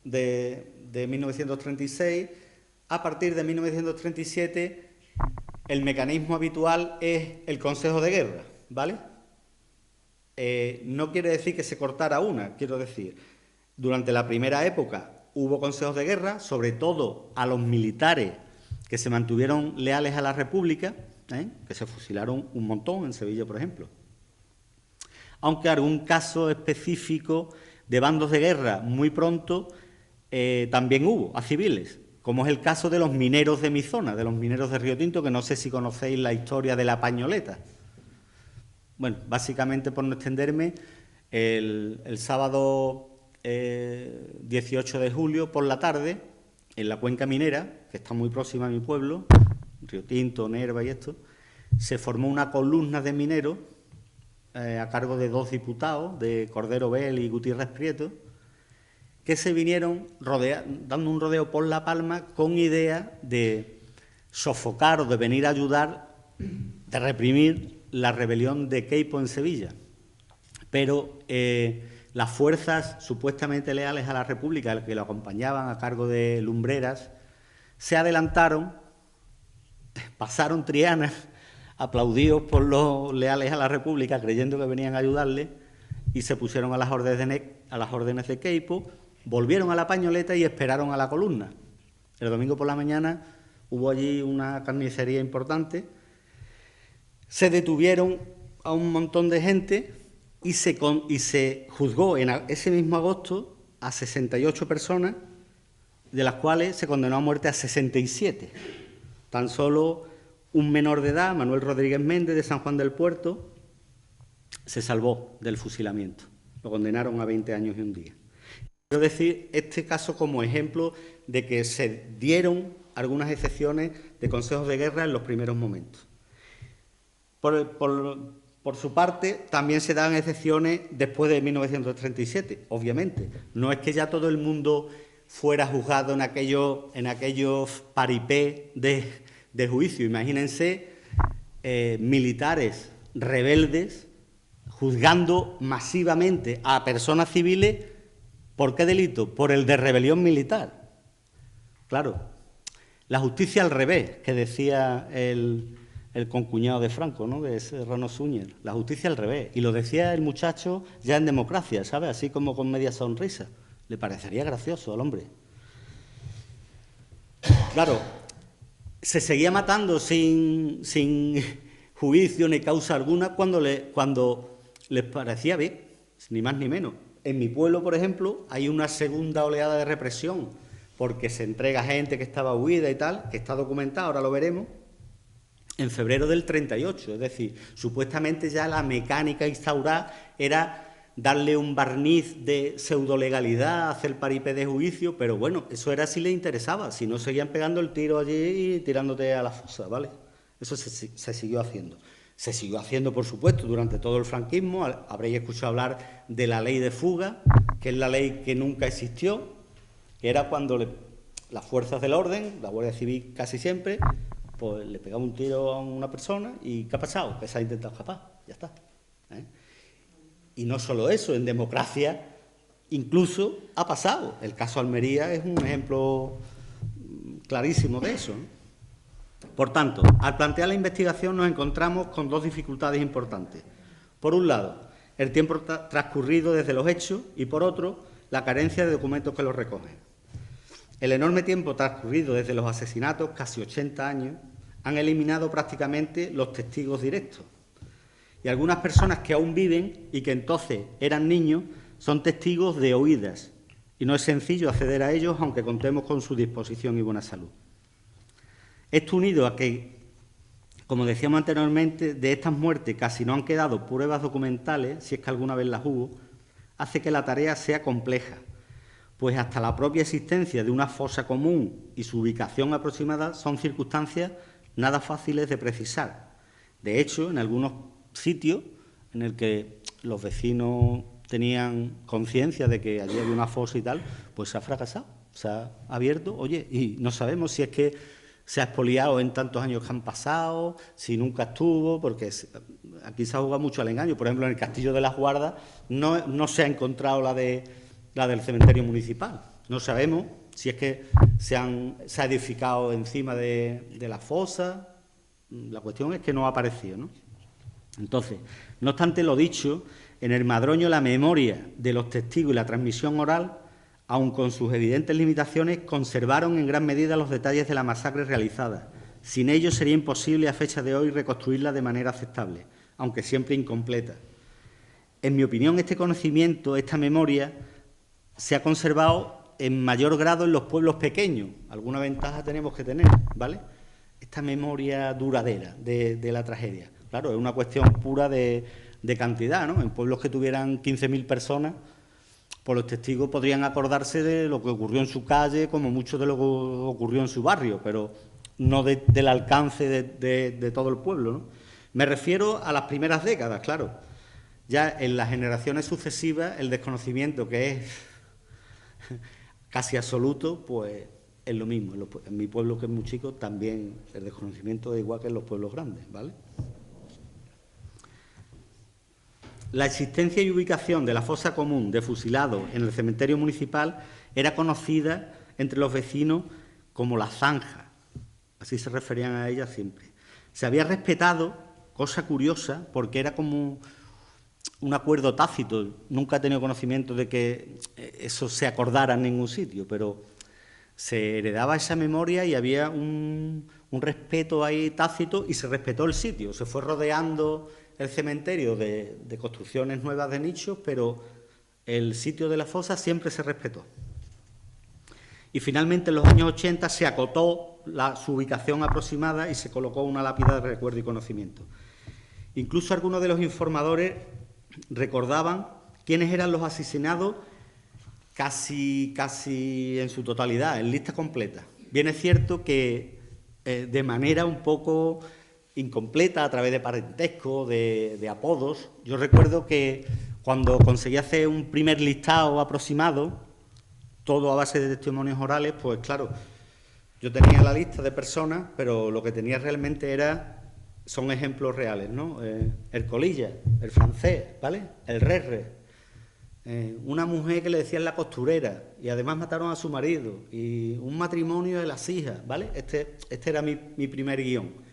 de 1936. A partir de 1937, el mecanismo habitual es el Consejo de Guerra, ¿vale? No quiere decir que se cortara una, quiero decir, durante la primera época hubo consejos de guerra, sobre todo a los militares que se mantuvieron leales a la República, que se fusilaron un montón en Sevilla, por ejemplo. Aunque algún caso específico de bandos de guerra muy pronto también hubo, a civiles, como es el caso de los mineros de mi zona, de los mineros de Río Tinto, que no sé si conocéis la historia de la pañoleta. Bueno, básicamente, por no extenderme, el sábado 18 de julio por la tarde, en la cuenca minera, que está muy próxima a mi pueblo, Río Tinto, Nerva y esto, se formó una columna de mineros a cargo de 2 diputados, de Cordero Bel y Gutiérrez Prieto, que se vinieron dando un rodeo por La Palma con idea de sofocar o de venir a ayudar, de reprimir la rebelión de Queipo en Sevilla. Pero las fuerzas supuestamente leales a la República, que lo acompañaban a cargo de lumbreras, se adelantaron, pasaron Triana, aplaudidos por los leales a la República, creyendo que venían a ayudarle, y se pusieron a las órdenes de Queipo, volvieron a la pañoleta y esperaron a la columna. El domingo por la mañana hubo allí una carnicería importante, se detuvieron a un montón de gente y se juzgó en ese mismo agosto a 68 personas, de las cuales se condenó a muerte a 67. Tan solo un menor de edad, Manuel Rodríguez Méndez, de San Juan del Puerto, se salvó del fusilamiento. Lo condenaron a 20 años y un día. Quiero decir este caso como ejemplo de que se dieron algunas excepciones de consejos de guerra en los primeros momentos. Por su parte, también se dan excepciones después de 1937, obviamente. No es que ya todo el mundo fuera juzgado en aquellos paripés de juicio. Imagínense militares rebeldes juzgando masivamente a personas civiles. ¿Por qué delito? Por el de rebelión militar. Claro, la justicia al revés, que decía el concuñado de Franco, ¿no?, de Serrano Súñer. La justicia al revés. Y lo decía el muchacho ya en Democracia, ¿sabe? Así como con media sonrisa. Le parecería gracioso al hombre. Claro, se seguía matando sin juicio ni causa alguna cuando les parecía bien, ni más ni menos. En mi pueblo, por ejemplo, hay una segunda oleada de represión porque se entrega gente que estaba huida y tal, que está documentada, ahora lo veremos, en febrero del 38. Es decir, supuestamente ya la mecánica instaurada era darle un barniz de pseudolegalidad, hacer paripé de juicio, pero bueno, eso era si le interesaba, si no seguían pegando el tiro allí y tirándote a la fosa, ¿vale? Eso se siguió haciendo. Se siguió haciendo, por supuesto, durante todo el franquismo. Habréis escuchado hablar de la ley de fuga, que es la ley que nunca existió, que era cuando las fuerzas del orden, la Guardia Civil casi siempre, pues le pegaba un tiro a una persona y ¿qué ha pasado? Que se ha intentado escapar, ya está. Y no solo eso, en democracia incluso ha pasado. El caso Almería es un ejemplo clarísimo de eso, ¿no? Por tanto, al plantear la investigación nos encontramos con dos dificultades importantes. Por un lado, el tiempo transcurrido desde los hechos y, por otro, la carencia de documentos que los recogen. El enorme tiempo transcurrido desde los asesinatos, casi 80 años, han eliminado prácticamente los testigos directos. Y algunas personas que aún viven y que entonces eran niños son testigos de oídas, y no es sencillo acceder a ellos aunque contemos con su disposición y buena salud. Esto unido a que, como decíamos anteriormente, de estas muertes casi no han quedado pruebas documentales, si es que alguna vez las hubo, hace que la tarea sea compleja, pues hasta la propia existencia de una fosa común y su ubicación aproximada son circunstancias nada fáciles de precisar. De hecho, en algunos sitios en el que los vecinos tenían conciencia de que allí había una fosa y tal, pues se ha fracasado, se ha abierto, oye, y no sabemos si es que se ha expoliado en tantos años que han pasado, si nunca estuvo, porque aquí se ha jugado mucho al engaño. Por ejemplo, en el Castillo de las Guardas no se ha encontrado la del cementerio municipal. No sabemos si es que se ha edificado encima de la fosa. La cuestión es que no ha aparecido, ¿no? Entonces, no obstante lo dicho, en el Madroño la memoria de los testigos y la transmisión oral, aun con sus evidentes limitaciones, conservaron en gran medida los detalles de la masacre realizada. Sin ellos sería imposible a fecha de hoy reconstruirla de manera aceptable, aunque siempre incompleta. En mi opinión, este conocimiento, esta memoria, se ha conservado en mayor grado en los pueblos pequeños. Alguna ventaja tenemos que tener, ¿vale? Esta memoria duradera de la tragedia. Claro, es una cuestión pura de cantidad, ¿no? En pueblos que tuvieran 15.000 personas, pues los testigos podrían acordarse de lo que ocurrió en su calle, como mucho de lo que ocurrió en su barrio, pero no del alcance de todo el pueblo, ¿no? Me refiero a las primeras décadas, claro. Ya en las generaciones sucesivas, el desconocimiento, que es casi absoluto, pues es lo mismo. En mi pueblo, que es muy chico, también el desconocimiento es igual que en los pueblos grandes, ¿vale? La existencia y ubicación de la fosa común de fusilados en el cementerio municipal era conocida entre los vecinos como la zanja, así se referían a ella siempre. Se había respetado, cosa curiosa, porque era como un acuerdo tácito. Nunca he tenido conocimiento de que eso se acordara en ningún sitio, pero se heredaba esa memoria y había un respeto ahí tácito y se respetó el sitio. Se fue rodeando el cementerio de construcciones nuevas de nichos, pero el sitio de la fosa siempre se respetó. Y finalmente en los años 80 se acotó su ubicación aproximada y se colocó una lápida de recuerdo y conocimiento. Incluso algunos de los informadores recordaban quiénes eran los asesinados casi en su totalidad, en lista completa. Bien es cierto que de manera un poco incompleta, a través de parentesco, de apodos. Yo recuerdo que cuando conseguí hacer un primer listado aproximado, todo a base de testimonios orales, pues claro, yo tenía la lista de personas, pero lo que tenía realmente son ejemplos reales, ¿no? El Colilla, el Francés, ¿vale? El Rerre, una mujer que le decían la costurera y además mataron a su marido, y un matrimonio de las hijas, ¿vale? Este era mi primer guión.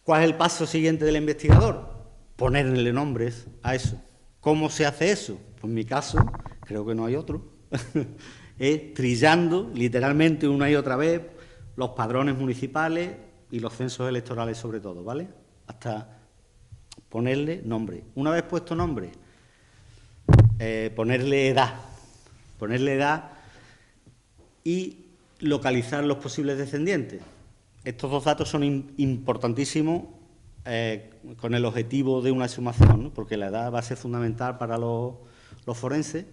¿Cuál es el paso siguiente del investigador? Ponerle nombres a eso. ¿Cómo se hace eso? Pues en mi caso, creo que no hay otro, es trillando literalmente una y otra vez los padrones municipales y los censos electorales sobre todo, ¿vale? Hasta ponerle nombre. Una vez puesto nombre, ponerle edad y localizar los posibles descendientes. Estos dos datos son importantísimos con el objetivo de una exhumación, ¿no? Porque la edad va a ser fundamental para los forenses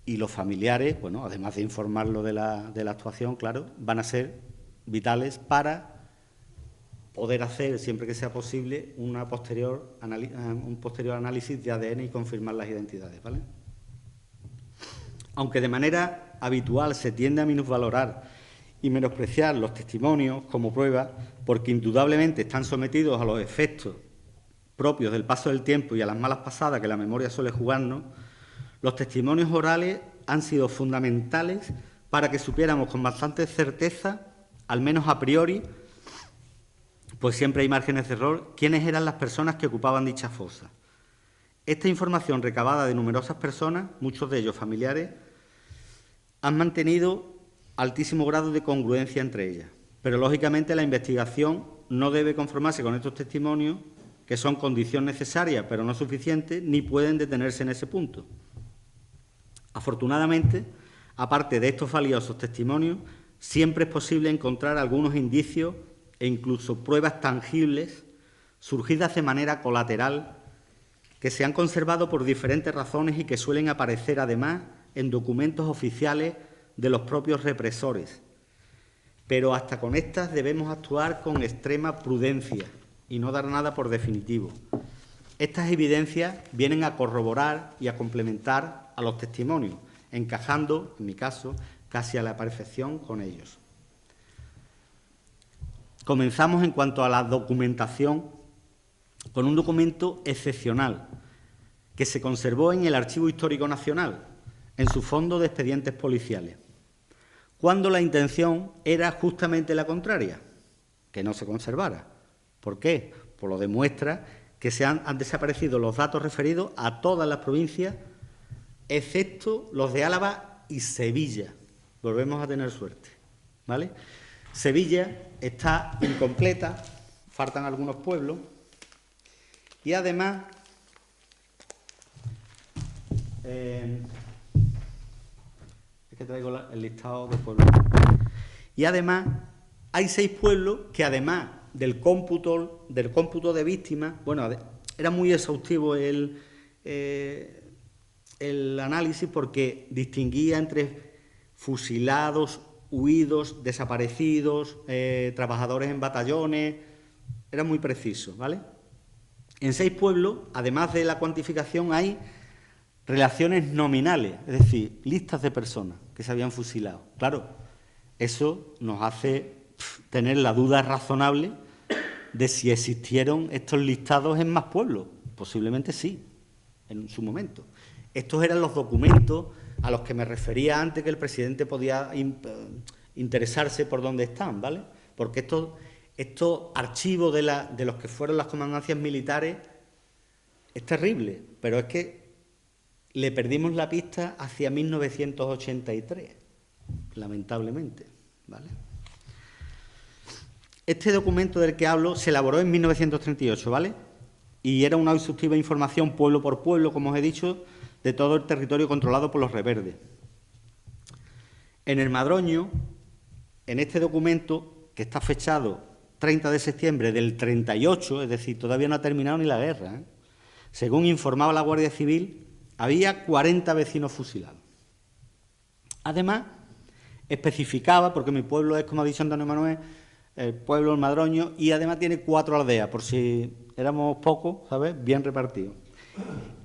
y los familiares, bueno, además de informarlo de la actuación, claro, van a ser vitales para poder hacer, siempre que sea posible, un posterior análisis de ADN y confirmar las identidades, ¿vale? Aunque de manera habitual se tiende a minusvalorar y menospreciar los testimonios como prueba, porque indudablemente están sometidos a los efectos propios del paso del tiempo y a las malas pasadas que la memoria suele jugarnos, los testimonios orales han sido fundamentales para que supiéramos con bastante certeza, al menos a priori, pues siempre hay márgenes de error, quiénes eran las personas que ocupaban dicha fosa. Esta información recabada de numerosas personas, muchos de ellos familiares, han mantenido altísimo grado de congruencia entre ellas. Pero, lógicamente, la investigación no debe conformarse con estos testimonios, que son condición necesaria, pero no suficiente, ni pueden detenerse en ese punto. Afortunadamente, aparte de estos valiosos testimonios, siempre es posible encontrar algunos indicios e incluso pruebas tangibles surgidas de manera colateral que se han conservado por diferentes razones y que suelen aparecer, además, en documentos oficiales de los propios represores. Pero hasta con estas debemos actuar con extrema prudencia y no dar nada por definitivo. Estas evidencias vienen a corroborar y a complementar a los testimonios, encajando, en mi caso, casi a la perfección con ellos. Comenzamos en cuanto a la documentación con un documento excepcional que se conservó en el Archivo Histórico Nacional, en su fondo de expedientes policiales, cuando la intención era justamente la contraria, que no se conservara. ¿Por qué? Pues lo demuestra que han desaparecido los datos referidos a todas las provincias, excepto los de Álava y Sevilla. Volvemos a tener suerte, ¿vale? Sevilla está incompleta, faltan algunos pueblos, y además es que traigo el listado de pueblos. Y además hay 6 pueblos que, además del cómputo de víctimas, bueno, era muy exhaustivo el análisis porque distinguía entre fusilados, huidos, desaparecidos, trabajadores en batallones, era muy preciso, ¿vale? En 6 pueblos, además de la cuantificación, hay relaciones nominales, es decir, listas de personas que se habían fusilado. Claro, eso nos hace tener la duda razonable de si existieron estos listados en más pueblos. Posiblemente sí, en su momento. Estos eran los documentos a los que me refería antes, que el presidente podía interesarse por dónde están, ¿vale? Porque estos archivos de los que fueron las comandancias militares es terrible, pero es que le perdimos la pista hacia 1983, lamentablemente, ¿vale? Este documento del que hablo se elaboró en 1938, ¿vale? Y era una exhaustiva información pueblo por pueblo, como os he dicho, de todo el territorio controlado por los reverdes. En el Madroño, en este documento, que está fechado 30 de septiembre del 38, es decir, todavía no ha terminado ni la guerra, ¿eh? Según informaba la Guardia Civil, había 40 vecinos fusilados. Además, especificaba, porque mi pueblo es, como ha dicho Antonio Manuel, el pueblo del Madroño, y además tiene 4 aldeas, por si éramos pocos, ¿sabes?, bien repartidos.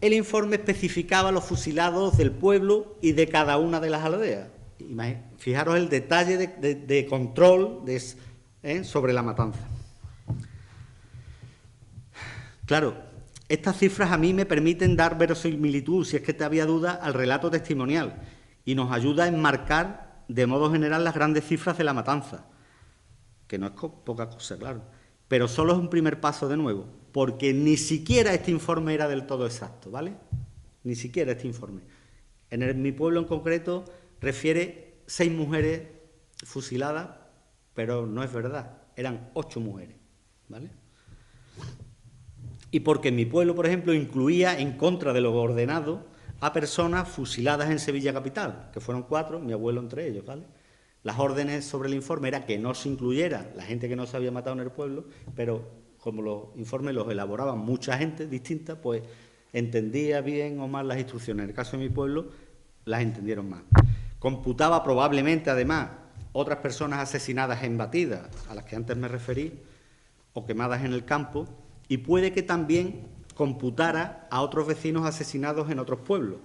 El informe especificaba los fusilados del pueblo y de cada una de las aldeas. Fijaros el detalle de control sobre la matanza. Claro, estas cifras a mí me permiten dar verosimilitud, si es que te había duda, al relato testimonial y nos ayuda a enmarcar de modo general las grandes cifras de la matanza, que no es poca cosa, claro, pero solo es un primer paso de nuevo, porque ni siquiera este informe era del todo exacto, ¿vale? Ni siquiera este informe. En mi pueblo en concreto refiere 6 mujeres fusiladas, pero no es verdad, eran 8 mujeres, ¿vale? Y porque mi pueblo, por ejemplo, incluía, en contra de lo ordenado, a personas fusiladas en Sevilla capital, que fueron 4, mi abuelo entre ellos, ¿vale? Las órdenes sobre el informe era que no se incluyera la gente que no se había matado en el pueblo, pero como los informes los elaboraban mucha gente distinta, pues entendía bien o mal las instrucciones. En el caso de mi pueblo, las entendieron mal. Computaba probablemente, además, otras personas asesinadas en batidas, a las que antes me referí, o quemadas en el campo, y puede que también computara a otros vecinos asesinados en otros pueblos.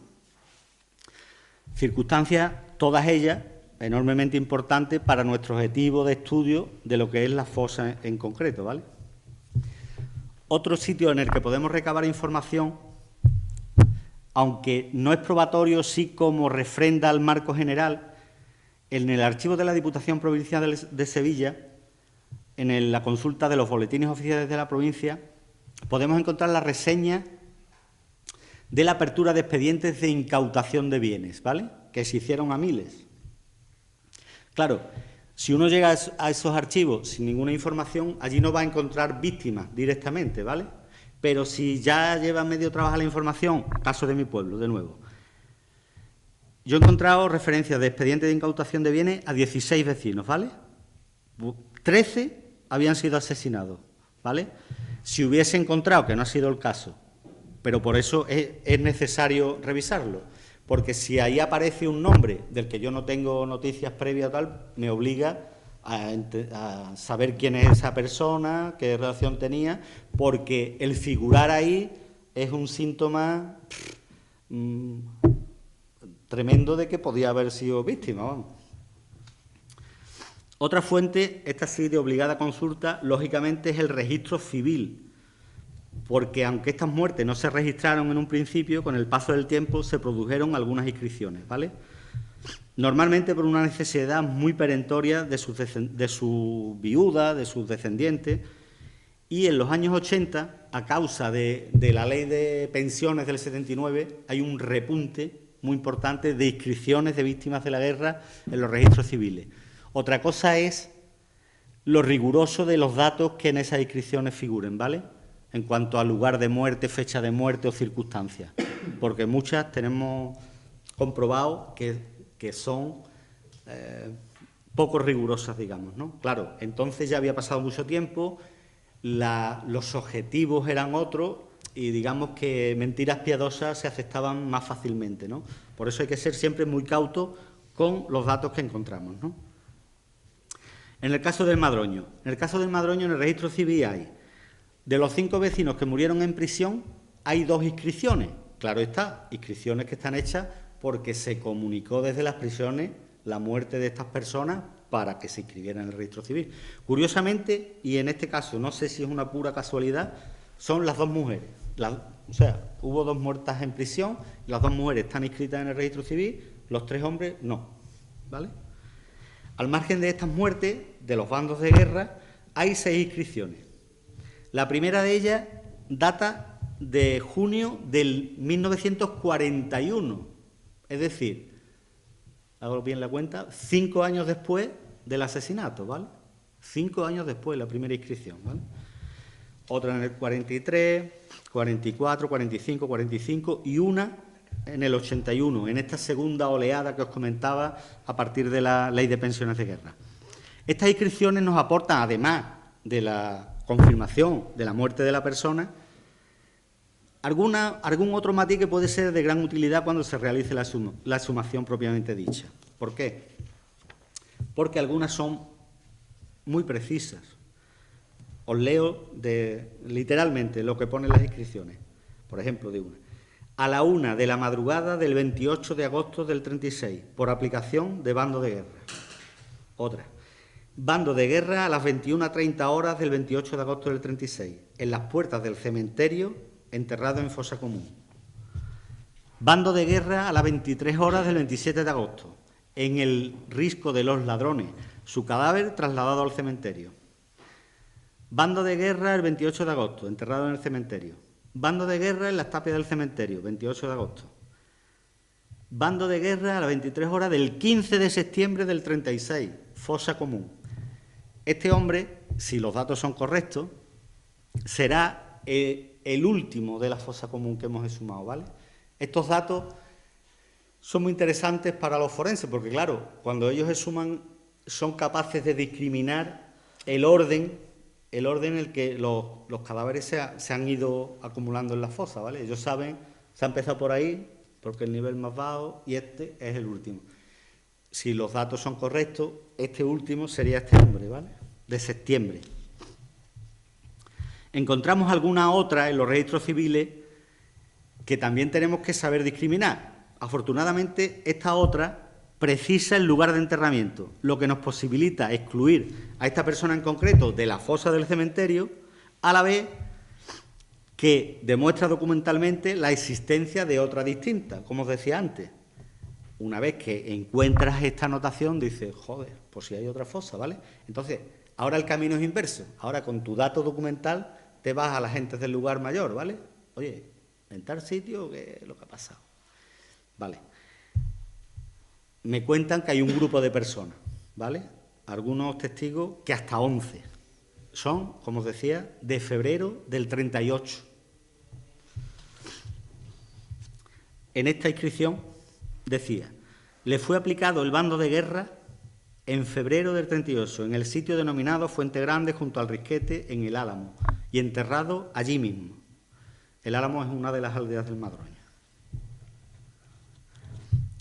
Circunstancias, todas ellas, enormemente importantes para nuestro objetivo de estudio de lo que es la fosa en concreto, ¿vale? Otro sitio en el que podemos recabar información, aunque no es probatorio, sí como refrenda al marco general, en el archivo de la Diputación Provincial de Sevilla, en la consulta de los boletines oficiales de la provincia, podemos encontrar la reseña de la apertura de expedientes de incautación de bienes, ¿vale?, que se hicieron a miles. Claro, si uno llega a esos archivos sin ninguna información, allí no va a encontrar víctimas directamente, ¿vale? Pero si ya lleva medio trabajo la información, caso de mi pueblo, de nuevo, yo he encontrado referencias de expedientes de incautación de bienes a 16 vecinos, ¿vale? 13 habían sido asesinados, ¿vale? Si hubiese encontrado, que no ha sido el caso, pero por eso es necesario revisarlo, porque si ahí aparece un nombre del que yo no tengo noticias previas o tal, me obliga a saber quién es esa persona, qué relación tenía, porque el figurar ahí es un síntoma tremendo de que podía haber sido víctima, vamos. Otra fuente, esta sí de obligada consulta, lógicamente es el registro civil, porque aunque estas muertes no se registraron en un principio, con el paso del tiempo se produjeron algunas inscripciones, ¿vale? Normalmente por una necesidad muy perentoria de su viuda, de sus descendientes, y en los años 80, a causa de la ley de pensiones del 79, hay un repunte muy importante de inscripciones de víctimas de la guerra en los registros civiles. Otra cosa es lo riguroso de los datos que en esas inscripciones figuren, ¿vale?, en cuanto al lugar de muerte, fecha de muerte o circunstancias, porque muchas tenemos comprobado que son poco rigurosas, digamos, ¿no? Claro, entonces ya había pasado mucho tiempo, los objetivos eran otros y digamos que mentiras piadosas se aceptaban más fácilmente, ¿no? Por eso hay que ser siempre muy cautos con los datos que encontramos, ¿no? En el caso del Madroño, en el registro civil hay, de los 5 vecinos que murieron en prisión, hay 2 inscripciones. Claro está, inscripciones que están hechas porque se comunicó desde las prisiones la muerte de estas personas para que se inscribieran en el registro civil. Curiosamente, y en este caso no sé si es una pura casualidad, son las 2 mujeres. O sea, hubo 2 muertas en prisión, las 2 mujeres están inscritas en el registro civil, los 3 hombres no, ¿vale? Al margen de estas muertes, de los bandos de guerra, hay 6 inscripciones. La primera de ellas data de junio del 1941, es decir, hago bien la cuenta, 5 años después del asesinato, ¿vale? 5 años después, la primera inscripción, ¿vale? Otra en el 43, 44, 45, 45 y una en el 81, en esta segunda oleada que os comentaba a partir de la Ley de Pensiones de Guerra. Estas inscripciones nos aportan, además de la confirmación de la muerte de la persona, algún otro matiz que puede ser de gran utilidad cuando se realice la exhumación propiamente dicha. ¿Por qué? Porque algunas son muy precisas. Os leo literalmente lo que ponen las inscripciones. Por ejemplo, de una. A la 1 de la madrugada del 28 de agosto del 36, por aplicación de bando de guerra. Otra. Bando de guerra a las 21:30 horas del 28 de agosto del 36, en las puertas del cementerio, enterrado en fosa común. Bando de guerra a las 23 horas del 27 de agosto, en el risco de los ladrones, su cadáver trasladado al cementerio. Bando de guerra el 28 de agosto, enterrado en el cementerio. Bando de guerra en las tapias del cementerio, 28 de agosto. Bando de guerra a las 23 horas del 15 de septiembre del 36, fosa común. Este hombre, si los datos son correctos, será el último de la fosa común que hemos exhumado, ¿vale? Estos datos son muy interesantes para los forenses, porque claro, cuando ellos exhuman son capaces de discriminar el orden el orden en el que los cadáveres se han ido acumulando en la fosa, ¿vale? Ellos saben, se ha empezado por ahí, porque el nivel más bajo, y este es el último. Si los datos son correctos, este último sería este hombre, ¿vale? De septiembre. Encontramos alguna otra en los registros civiles que también tenemos que saber discriminar. Afortunadamente, esta otra precisa el lugar de enterramiento, lo que nos posibilita excluir a esta persona en concreto de la fosa del cementerio, a la vez que demuestra documentalmente la existencia de otra distinta, como os decía antes. Una vez que encuentras esta anotación, dices, joder, pues si hay otra fosa, ¿vale? Entonces, ahora el camino es inverso. Ahora, con tu dato documental, te vas a la gente del lugar mayor, ¿vale? Oye, en tal sitio, ¿qué es lo que ha pasado? Vale. Me cuentan que hay un grupo de personas, ¿vale? Algunos testigos que hasta 11. Son, como os decía, de febrero del 38. En esta inscripción decía, le fue aplicado el bando de guerra en febrero del 38, en el sitio denominado Fuente Grande, junto al Risquete, en el Álamo, y enterrado allí mismo. El Álamo es una de las aldeas del Madroño.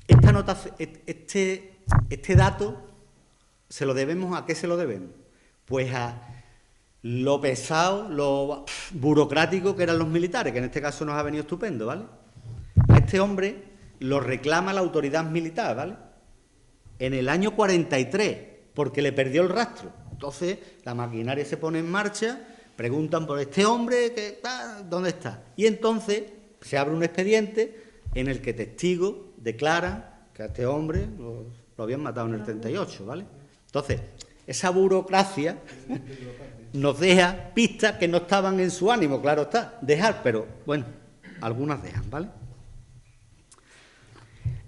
Esta nota, este dato, ¿se lo debemos a qué se lo debemos? Pues a lo pesado, lo burocrático que eran los militares, que en este caso nos ha venido estupendo, ¿vale? A este hombre lo reclama la autoridad militar, ¿vale? En el año 43, porque le perdió el rastro. Entonces, la maquinaria se pone en marcha, preguntan por este hombre, ¿dónde está? Y entonces se abre un expediente en el que testigos declaran que a este hombre lo habían matado en el 38, ¿vale? Entonces, esa burocracia nos deja pistas que no estaban en su ánimo, claro está, dejar, pero bueno, algunas dejan, ¿vale?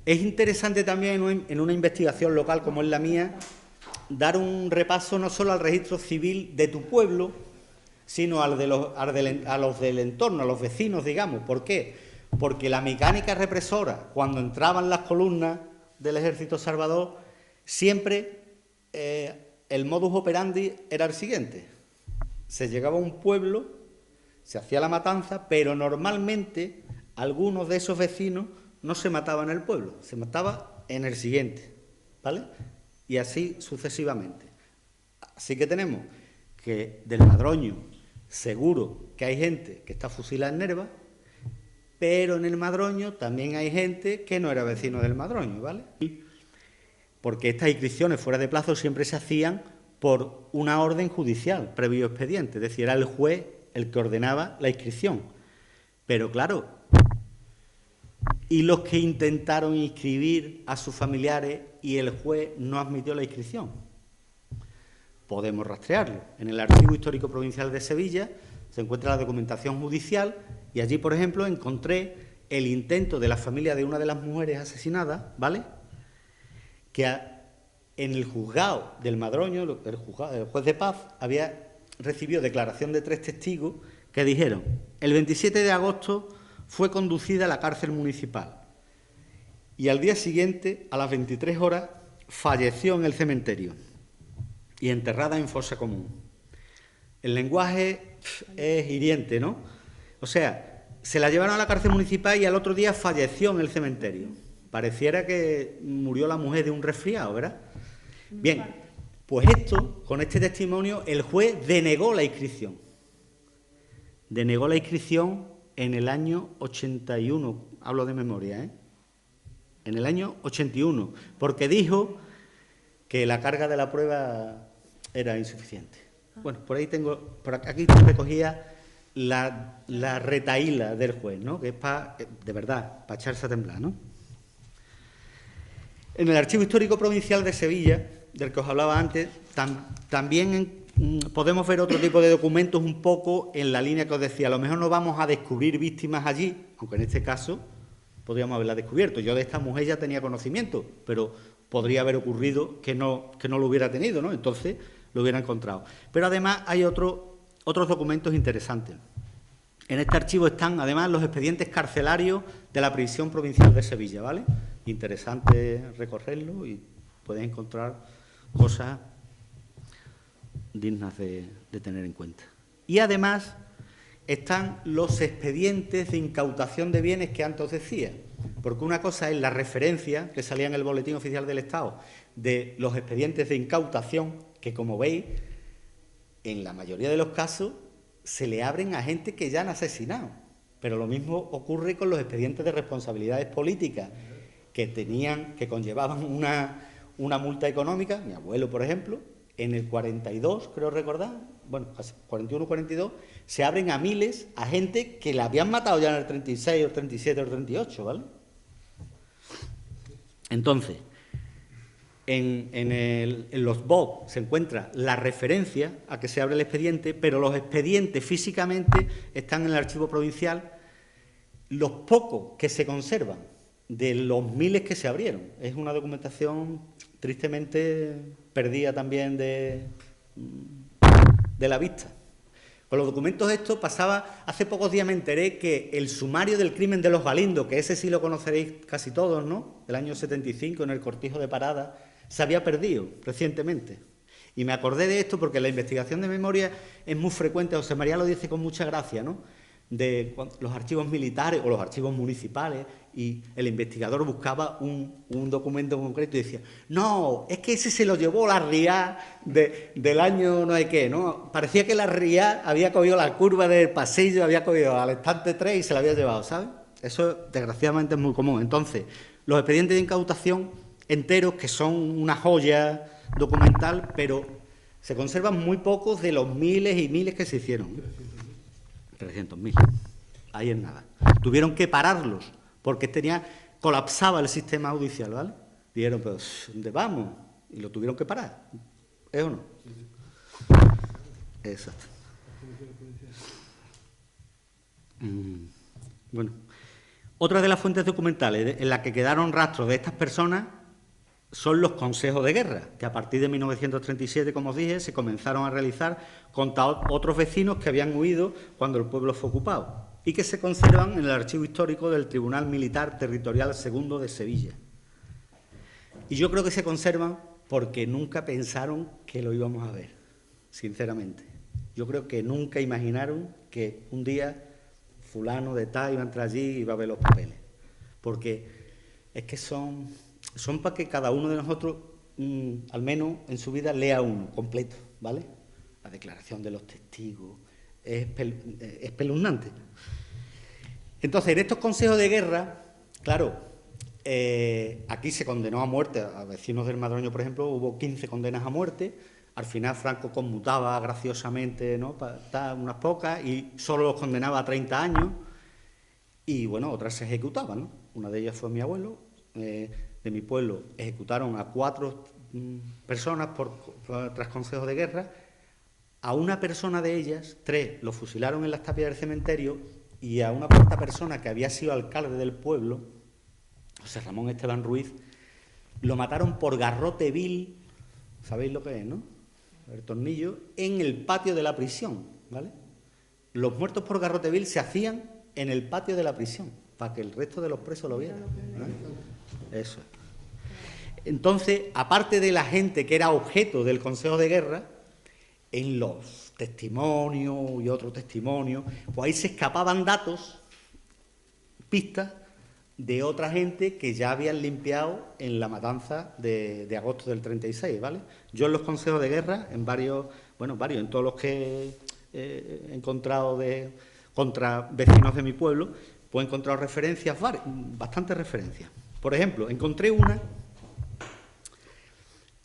Es interesante también en una investigación local como es la mía, dar un repaso no solo al registro civil de tu pueblo, sino a los del entorno, a los vecinos, digamos. ¿Por qué? Porque la mecánica represora, cuando entraban las columnas del Ejército Salvador, siempre el modus operandi era el siguiente. Se llegaba a un pueblo, se hacía la matanza, pero normalmente algunos de esos vecinos no se mataban en el pueblo, se mataba en el siguiente, ¿vale? Y así sucesivamente. Así que tenemos que del Madroño seguro que hay gente que está fusilada en Nerva, pero en el Madroño también hay gente que no era vecino del Madroño, ¿vale? Porque estas inscripciones fuera de plazo siempre se hacían por una orden judicial, previo expediente, es decir, era el juez el que ordenaba la inscripción. Pero claro, y los que intentaron inscribir a sus familiares y el juez no admitió la inscripción. Podemos rastrearlo. En el Archivo Histórico Provincial de Sevilla se encuentra la documentación judicial y allí, por ejemplo, encontré el intento de la familia de una de las mujeres asesinadas, ¿vale? Que en el juzgado del Madroño, el juez de paz, había recibido declaración de 3 testigos que dijeron: el 27 de agosto fue conducida a la cárcel municipal y al día siguiente, a las 23 horas, falleció en el cementerio y enterrada en fosa común. El lenguaje es hiriente, ¿no? O sea, se la llevaron a la cárcel municipal y al otro día falleció en el cementerio. Pareciera que murió la mujer de un resfriado, ¿verdad? Bien, pues esto, con este testimonio, el juez denegó la inscripción. Denegó la inscripción en el año 81, hablo de memoria, ¿eh? En el año 81, porque dijo que la carga de la prueba era insuficiente. Bueno, por ahí tengo, por aquí recogía la retahíla del juez, ¿no? Que es de verdad, para echarse a temblar, ¿no? En el Archivo Histórico Provincial de Sevilla, del que os hablaba antes, también podemos ver otro tipo de documentos un poco en la línea que os decía. A lo mejor no vamos a descubrir víctimas allí, aunque en este caso podríamos haberla descubierto. Yo de esta mujer ya tenía conocimiento, pero podría haber ocurrido que no lo hubiera tenido, ¿no? Entonces lo hubiera encontrado. Pero además hay otros documentos interesantes. En este archivo están además los expedientes carcelarios de la Prisión Provincial de Sevilla, ¿vale? Interesante recorrerlo y podéis encontrar cosas dignas de tener en cuenta. Y además están los expedientes de incautación de bienes que antes decía, porque una cosa es la referencia que salía en el Boletín Oficial del Estado de los expedientes de incautación, que como veis, en la mayoría de los casos se le abren a gente que ya han asesinado. Pero lo mismo ocurre con los expedientes de responsabilidades políticas que conllevaban una multa económica. Mi abuelo, por ejemplo, en el 42, creo recordar, bueno, 41 o 42, se abren a miles, a gente que la habían matado ya en el 36, o el 37 o el 38, ¿vale? Entonces, en los BOP se encuentra la referencia a que se abre el expediente, pero los expedientes físicamente están en el archivo provincial, los pocos que se conservan de los miles que se abrieron. Es una documentación tristemente perdida también de la vista. Con los documentos estos pasaba, hace pocos días me enteré que el sumario del crimen de los Galindos, que ese sí lo conoceréis casi todos, ¿no?, del año 75, en el Cortijo de Parada, se había perdido recientemente. Y me acordé de esto porque la investigación de memoria es muy frecuente, José María lo dice con mucha gracia, ¿no?, de los archivos militares o los archivos municipales, y el investigador buscaba un documento concreto y decía, no, es que ese se lo llevó la RIA del año no sé qué, ¿no? Parecía que la RIA había cogido la curva del pasillo, había cogido al estante 3 y se la había llevado, ¿sabes? Eso, desgraciadamente, es muy común. Entonces, los expedientes de incautación enteros, que son una joya documental, pero se conservan muy pocos de los miles y miles que se hicieron. 300.000. Ahí es nada. Tuvieron que pararlos porque colapsaba el sistema judicial, ¿vale? Dijeron, pero ¿dónde vamos? Y lo tuvieron que parar. ¿Es o no? Exacto. Bueno, otra de las fuentes documentales en las que quedaron rastros de estas personas son los consejos de guerra, que a partir de 1937, como os dije, se comenzaron a realizar contra otros vecinos que habían huido cuando el pueblo fue ocupado y que se conservan en el archivo histórico del Tribunal Militar Territorial II de Sevilla. Y yo creo que se conservan porque nunca pensaron que lo íbamos a ver, sinceramente. Yo creo que nunca imaginaron que un día fulano de tal iba a entrar allí y iba a ver los papeles, porque es que son para que cada uno de nosotros, al menos en su vida, lea uno completo, ¿vale? La declaración de los testigos es espeluznante. Entonces, en estos consejos de guerra, claro, aquí se condenó a muerte a vecinos del Madroño, por ejemplo, hubo 15 condenas a muerte. Al final Franco conmutaba graciosamente, ¿no?, para unas pocas, y solo los condenaba a 30 años, y bueno, otras se ejecutaban, ¿no? Una de ellas fue mi abuelo. De mi pueblo ejecutaron a 4 personas tras consejos de guerra. A una persona de ellas, 3, lo fusilaron en las tapias del cementerio, y a una cuarta persona que había sido alcalde del pueblo, José Ramón Esteban Ruiz, lo mataron por garrote vil, ¿sabéis lo que es, no?, el tornillo, en el patio de la prisión, ¿vale? Los muertos por garrote vil se hacían en el patio de la prisión, para que el resto de los presos lo vieran, ¿no? Eso. Entonces, aparte de la gente que era objeto del Consejo de Guerra, en los testimonios y otros testimonios, pues ahí se escapaban datos, pistas de otra gente que ya habían limpiado en la matanza de agosto del 36, ¿vale? Yo en los consejos de guerra, en varios, en todos los que he encontrado contra vecinos de mi pueblo, pues he encontrado referencias, bastantes referencias. Por ejemplo, encontré una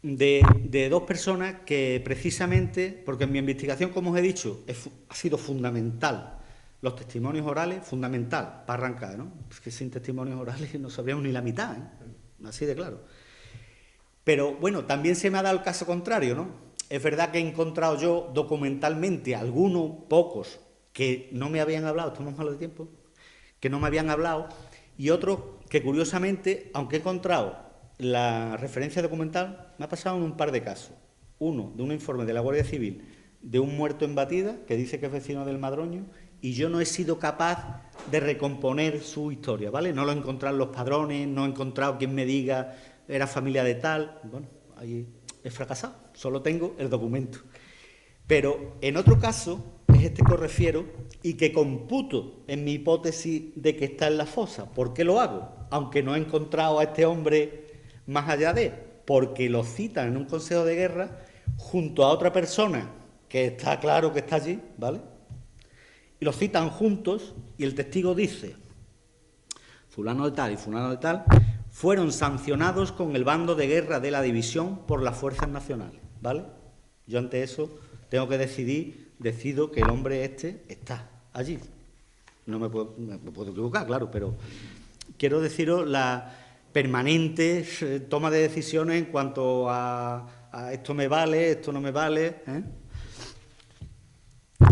de 2 personas que precisamente, porque en mi investigación, como os he dicho, ha sido fundamental, los testimonios orales, fundamental para arrancar, ¿no? Es que sin testimonios orales no sabríamos ni la mitad, ¿eh? Así de claro. Pero bueno, también se me ha dado el caso contrario, ¿no? Es verdad que he encontrado yo documentalmente algunos, pocos, que no me habían hablado, estamos malos de tiempo, que no me habían hablado, y otros que curiosamente, aunque he encontrado la referencia documental, me ha pasado en un par de casos. Uno, de un informe de la Guardia Civil de un muerto en Batida, que dice que es vecino del Madroño, y yo no he sido capaz de recomponer su historia, ¿vale? No lo he encontrado en los padrones, no he encontrado quien me diga era familia de tal. Bueno, ahí he fracasado, solo tengo el documento. Pero en otro caso, es este que os refiero, y que computo en mi hipótesis de que está en la fosa. ¿Por qué lo hago? Aunque no he encontrado a este hombre más allá de, porque lo citan en un consejo de guerra junto a otra persona que está claro que está allí, ¿vale? Y lo citan juntos y el testigo dice: fulano de tal y fulano de tal fueron sancionados con el bando de guerra de la división por las fuerzas nacionales, ¿vale? Yo ante eso tengo que decido que el hombre este está allí. No me puedo equivocar, claro, pero quiero deciros la permanente toma de decisiones en cuanto a esto me vale, esto no me vale, ¿eh?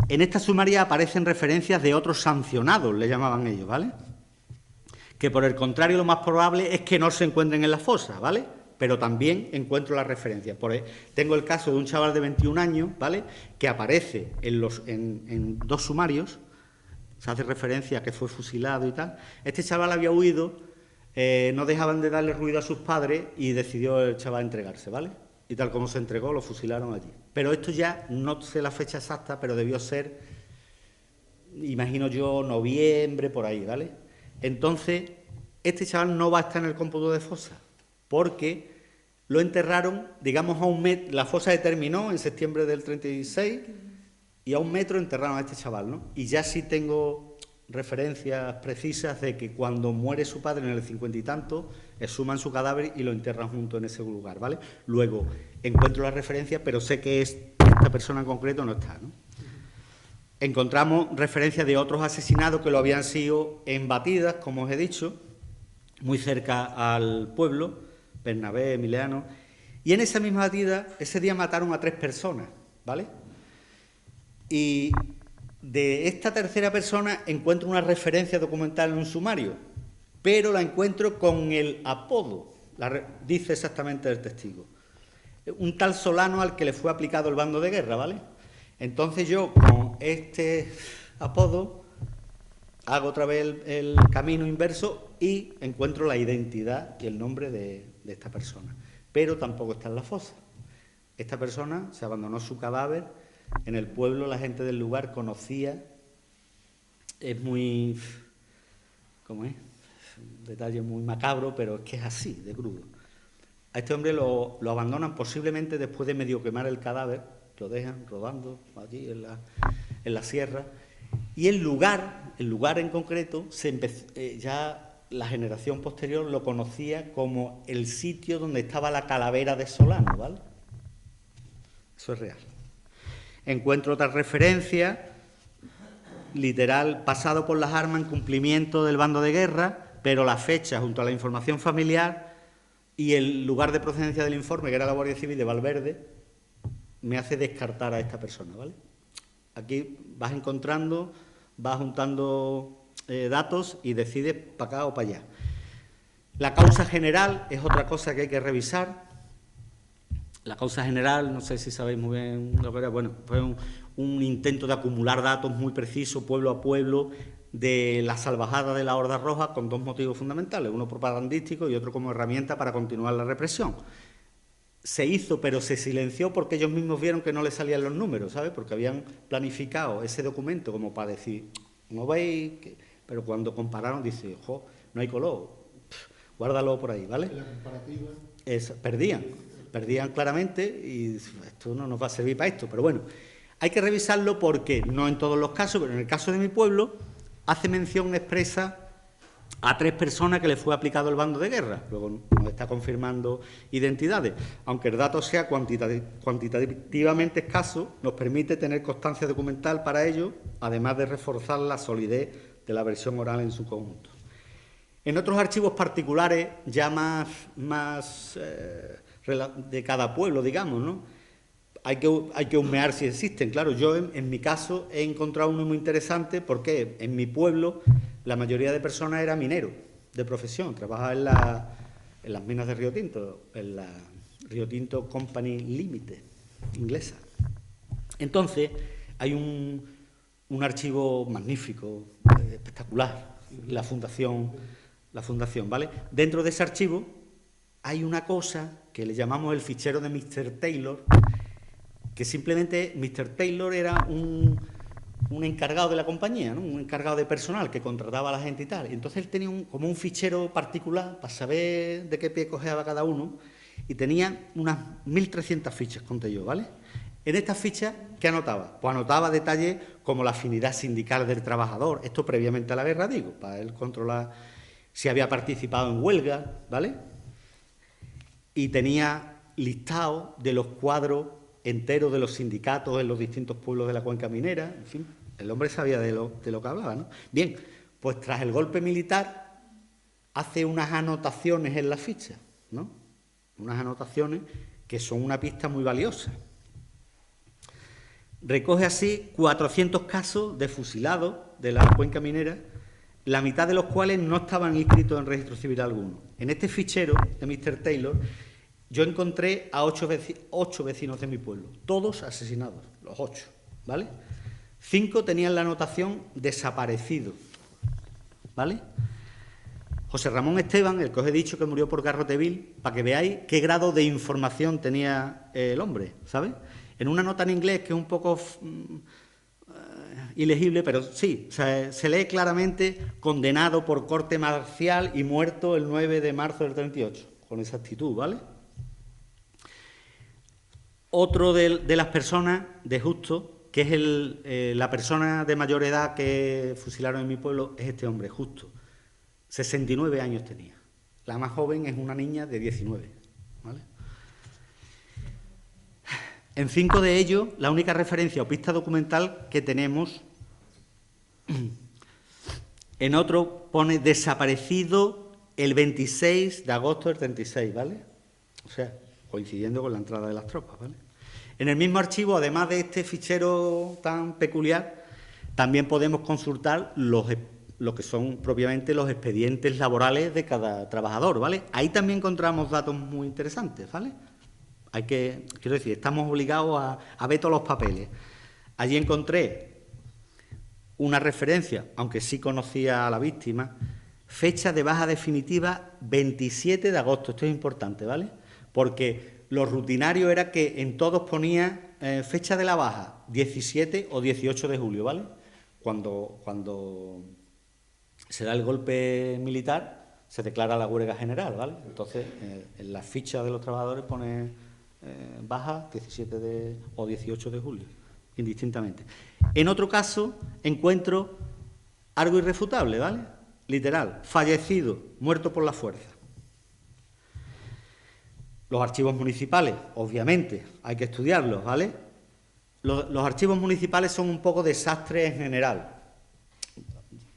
En esta sumaria aparecen referencias de otros sancionados, le llamaban ellos, ¿vale? Que por el contrario lo más probable es que no se encuentren en la fosa, ¿vale? Pero también encuentro las referencias. Tengo el caso de un chaval de 21 años, ¿vale?, que aparece en dos sumarios, se hace referencia a que fue fusilado y tal. Este chaval había huido, no dejaban de darle ruido a sus padres y decidió el chaval entregarse, ¿vale? Y tal como se entregó, lo fusilaron allí. Pero esto ya no sé la fecha exacta, pero debió ser, imagino yo, noviembre, por ahí, ¿vale? Entonces, este chaval no va a estar en el cómputo de fosa, porque lo enterraron, digamos, a 1 metro. La fosa se terminó en septiembre del 36 y a 1 metro enterraron a este chaval, ¿no? Y ya sí tengo referencias precisas de que cuando muere su padre en el 50 y tanto, exhuman su cadáver y lo enterran junto en ese lugar, ¿vale? Luego encuentro la referencia, pero sé que esta persona en concreto no está, ¿no? Encontramos referencias de otros asesinados que lo habían sido en Batidas, como os he dicho, muy cerca al pueblo, Bernabé, Emiliano, y en esa misma batida, ese día mataron a 3 personas, ¿vale? Y de esta tercera persona encuentro una referencia documental en un sumario, pero la encuentro con el apodo, dice exactamente el testigo, un tal Solano al que le fue aplicado el bando de guerra, ¿vale? Entonces yo, con este apodo, hago otra vez el camino inverso y encuentro la identidad y el nombre de esta persona. Pero tampoco está en la fosa. Esta persona se abandonó su cadáver en el pueblo, la gente del lugar conocía, es muy, ¿cómo es? Un detalle muy macabro, pero es que es así, de crudo. A este hombre lo abandonan posiblemente después de medio quemar el cadáver, lo dejan rodando allí en la sierra, y el lugar en concreto, ya la generación posterior lo conocía como el sitio donde estaba la calavera de Solano, ¿vale? Eso es real. Encuentro otra referencia, literal, pasado por las armas en cumplimiento del bando de guerra, pero la fecha junto a la información familiar y el lugar de procedencia del informe, que era la Guardia Civil de Valverde, me hace descartar a esta persona, ¿vale? Aquí vas encontrando, vas juntando datos y decides para acá o para allá. La causa general es otra cosa que hay que revisar. La causa general, no sé si sabéis muy bien lo que era, bueno, fue un intento de acumular datos muy precisos, pueblo a pueblo, de la salvajada de la Horda Roja con 2 motivos fundamentales, uno propagandístico y otro como herramienta para continuar la represión. Se hizo, pero se silenció porque ellos mismos vieron que no les salían los números, ¿sabes? Porque habían planificado ese documento como para decir, ¿no veis? Pero cuando compararon, dice, ojo, no hay color, guárdalo por ahí, ¿vale? La comparativa. Perdían claramente y esto no nos va a servir para esto, pero bueno, hay que revisarlo porque, no en todos los casos, pero en el caso de mi pueblo, hace mención expresa a 3 personas que le fue aplicado el bando de guerra. Luego nos está confirmando identidades. Aunque el dato sea cuantitativamente escaso, nos permite tener constancia documental para ello, además de reforzar la solidez de la versión oral en su conjunto. En otros archivos particulares, ya más de cada pueblo, digamos, ¿no? Hay que husmear si existen. Claro, yo en mi caso he encontrado uno muy interesante porque en mi pueblo la mayoría de personas era minero de profesión, trabajaba en las minas de Río Tinto, en la Río Tinto Company Limited, inglesa. Entonces, hay un archivo magnífico, espectacular, la fundación, ¿vale? Dentro de ese archivo hay una cosa que le llamamos el fichero de Mr. Taylor, que simplemente Mr. Taylor era un encargado de la compañía, ¿no? Un encargado de personal que contrataba a la gente y tal. Y entonces él tenía como un fichero particular para saber de qué pie cojeaba cada uno, y tenía unas 1.300 fichas, conté yo, ¿vale? En estas fichas, ¿qué anotaba? Pues anotaba detalles como la afinidad sindical del trabajador, esto previamente a la guerra, digo, para él controlar si había participado en huelga, ¿vale? Y tenía listado de los cuadros enteros de los sindicatos en los distintos pueblos de la cuenca minera, en fin, el hombre sabía de lo que hablaba, ¿no? Bien, pues tras el golpe militar hace unas anotaciones en la ficha, ¿no? Unas anotaciones que son una pista muy valiosa. Recoge así 400 casos de fusilados de la cuenca minera, la mitad de los cuales no estaban inscritos en registro civil alguno. En este fichero de Mr. Taylor yo encontré a 8 vecinos de mi pueblo, todos asesinados, los 8, ¿vale? 5 tenían la anotación desaparecido, ¿vale? José Ramón Esteban, el que os he dicho que murió por garrotevil, para que veáis qué grado de información tenía el hombre, ¿sabes? En una nota en inglés que es un poco ilegible, pero sí, o sea, se lee claramente condenado por corte marcial y muerto el 9 de marzo del 38, con exactitud, ¿vale? Otro de las personas de Justo, que es la persona de mayor edad que fusilaron en mi pueblo, es este hombre, Justo. 69 años tenía. La más joven es una niña de 19, ¿vale? En 5 de ellos, la única referencia o pista documental que tenemos, en otro pone desaparecido el 26 de agosto del 36, ¿vale? O sea, coincidiendo con la entrada de las tropas, ¿vale? En el mismo archivo, además de este fichero tan peculiar, también podemos consultar lo que son propiamente los expedientes laborales de cada trabajador, ¿vale? Ahí también encontramos datos muy interesantes, ¿vale? Quiero decir, estamos obligados a ver todos los papeles. Allí encontré una referencia, aunque sí conocía a la víctima, fecha de baja definitiva 27 de agosto. Esto es importante, ¿vale? Porque lo rutinario era que en todos ponía fecha de la baja 17 o 18 de julio, ¿vale? Cuando se da el golpe militar, se declara la huelga general, ¿vale? Entonces, en la ficha de los trabajadores pone baja 17 o 18 de julio, indistintamente. En otro caso, encuentro algo irrefutable, ¿vale? Literal, fallecido, muerto por la fuerza. Los archivos municipales, obviamente, hay que estudiarlos, ¿vale? Los archivos municipales son un poco desastres en general.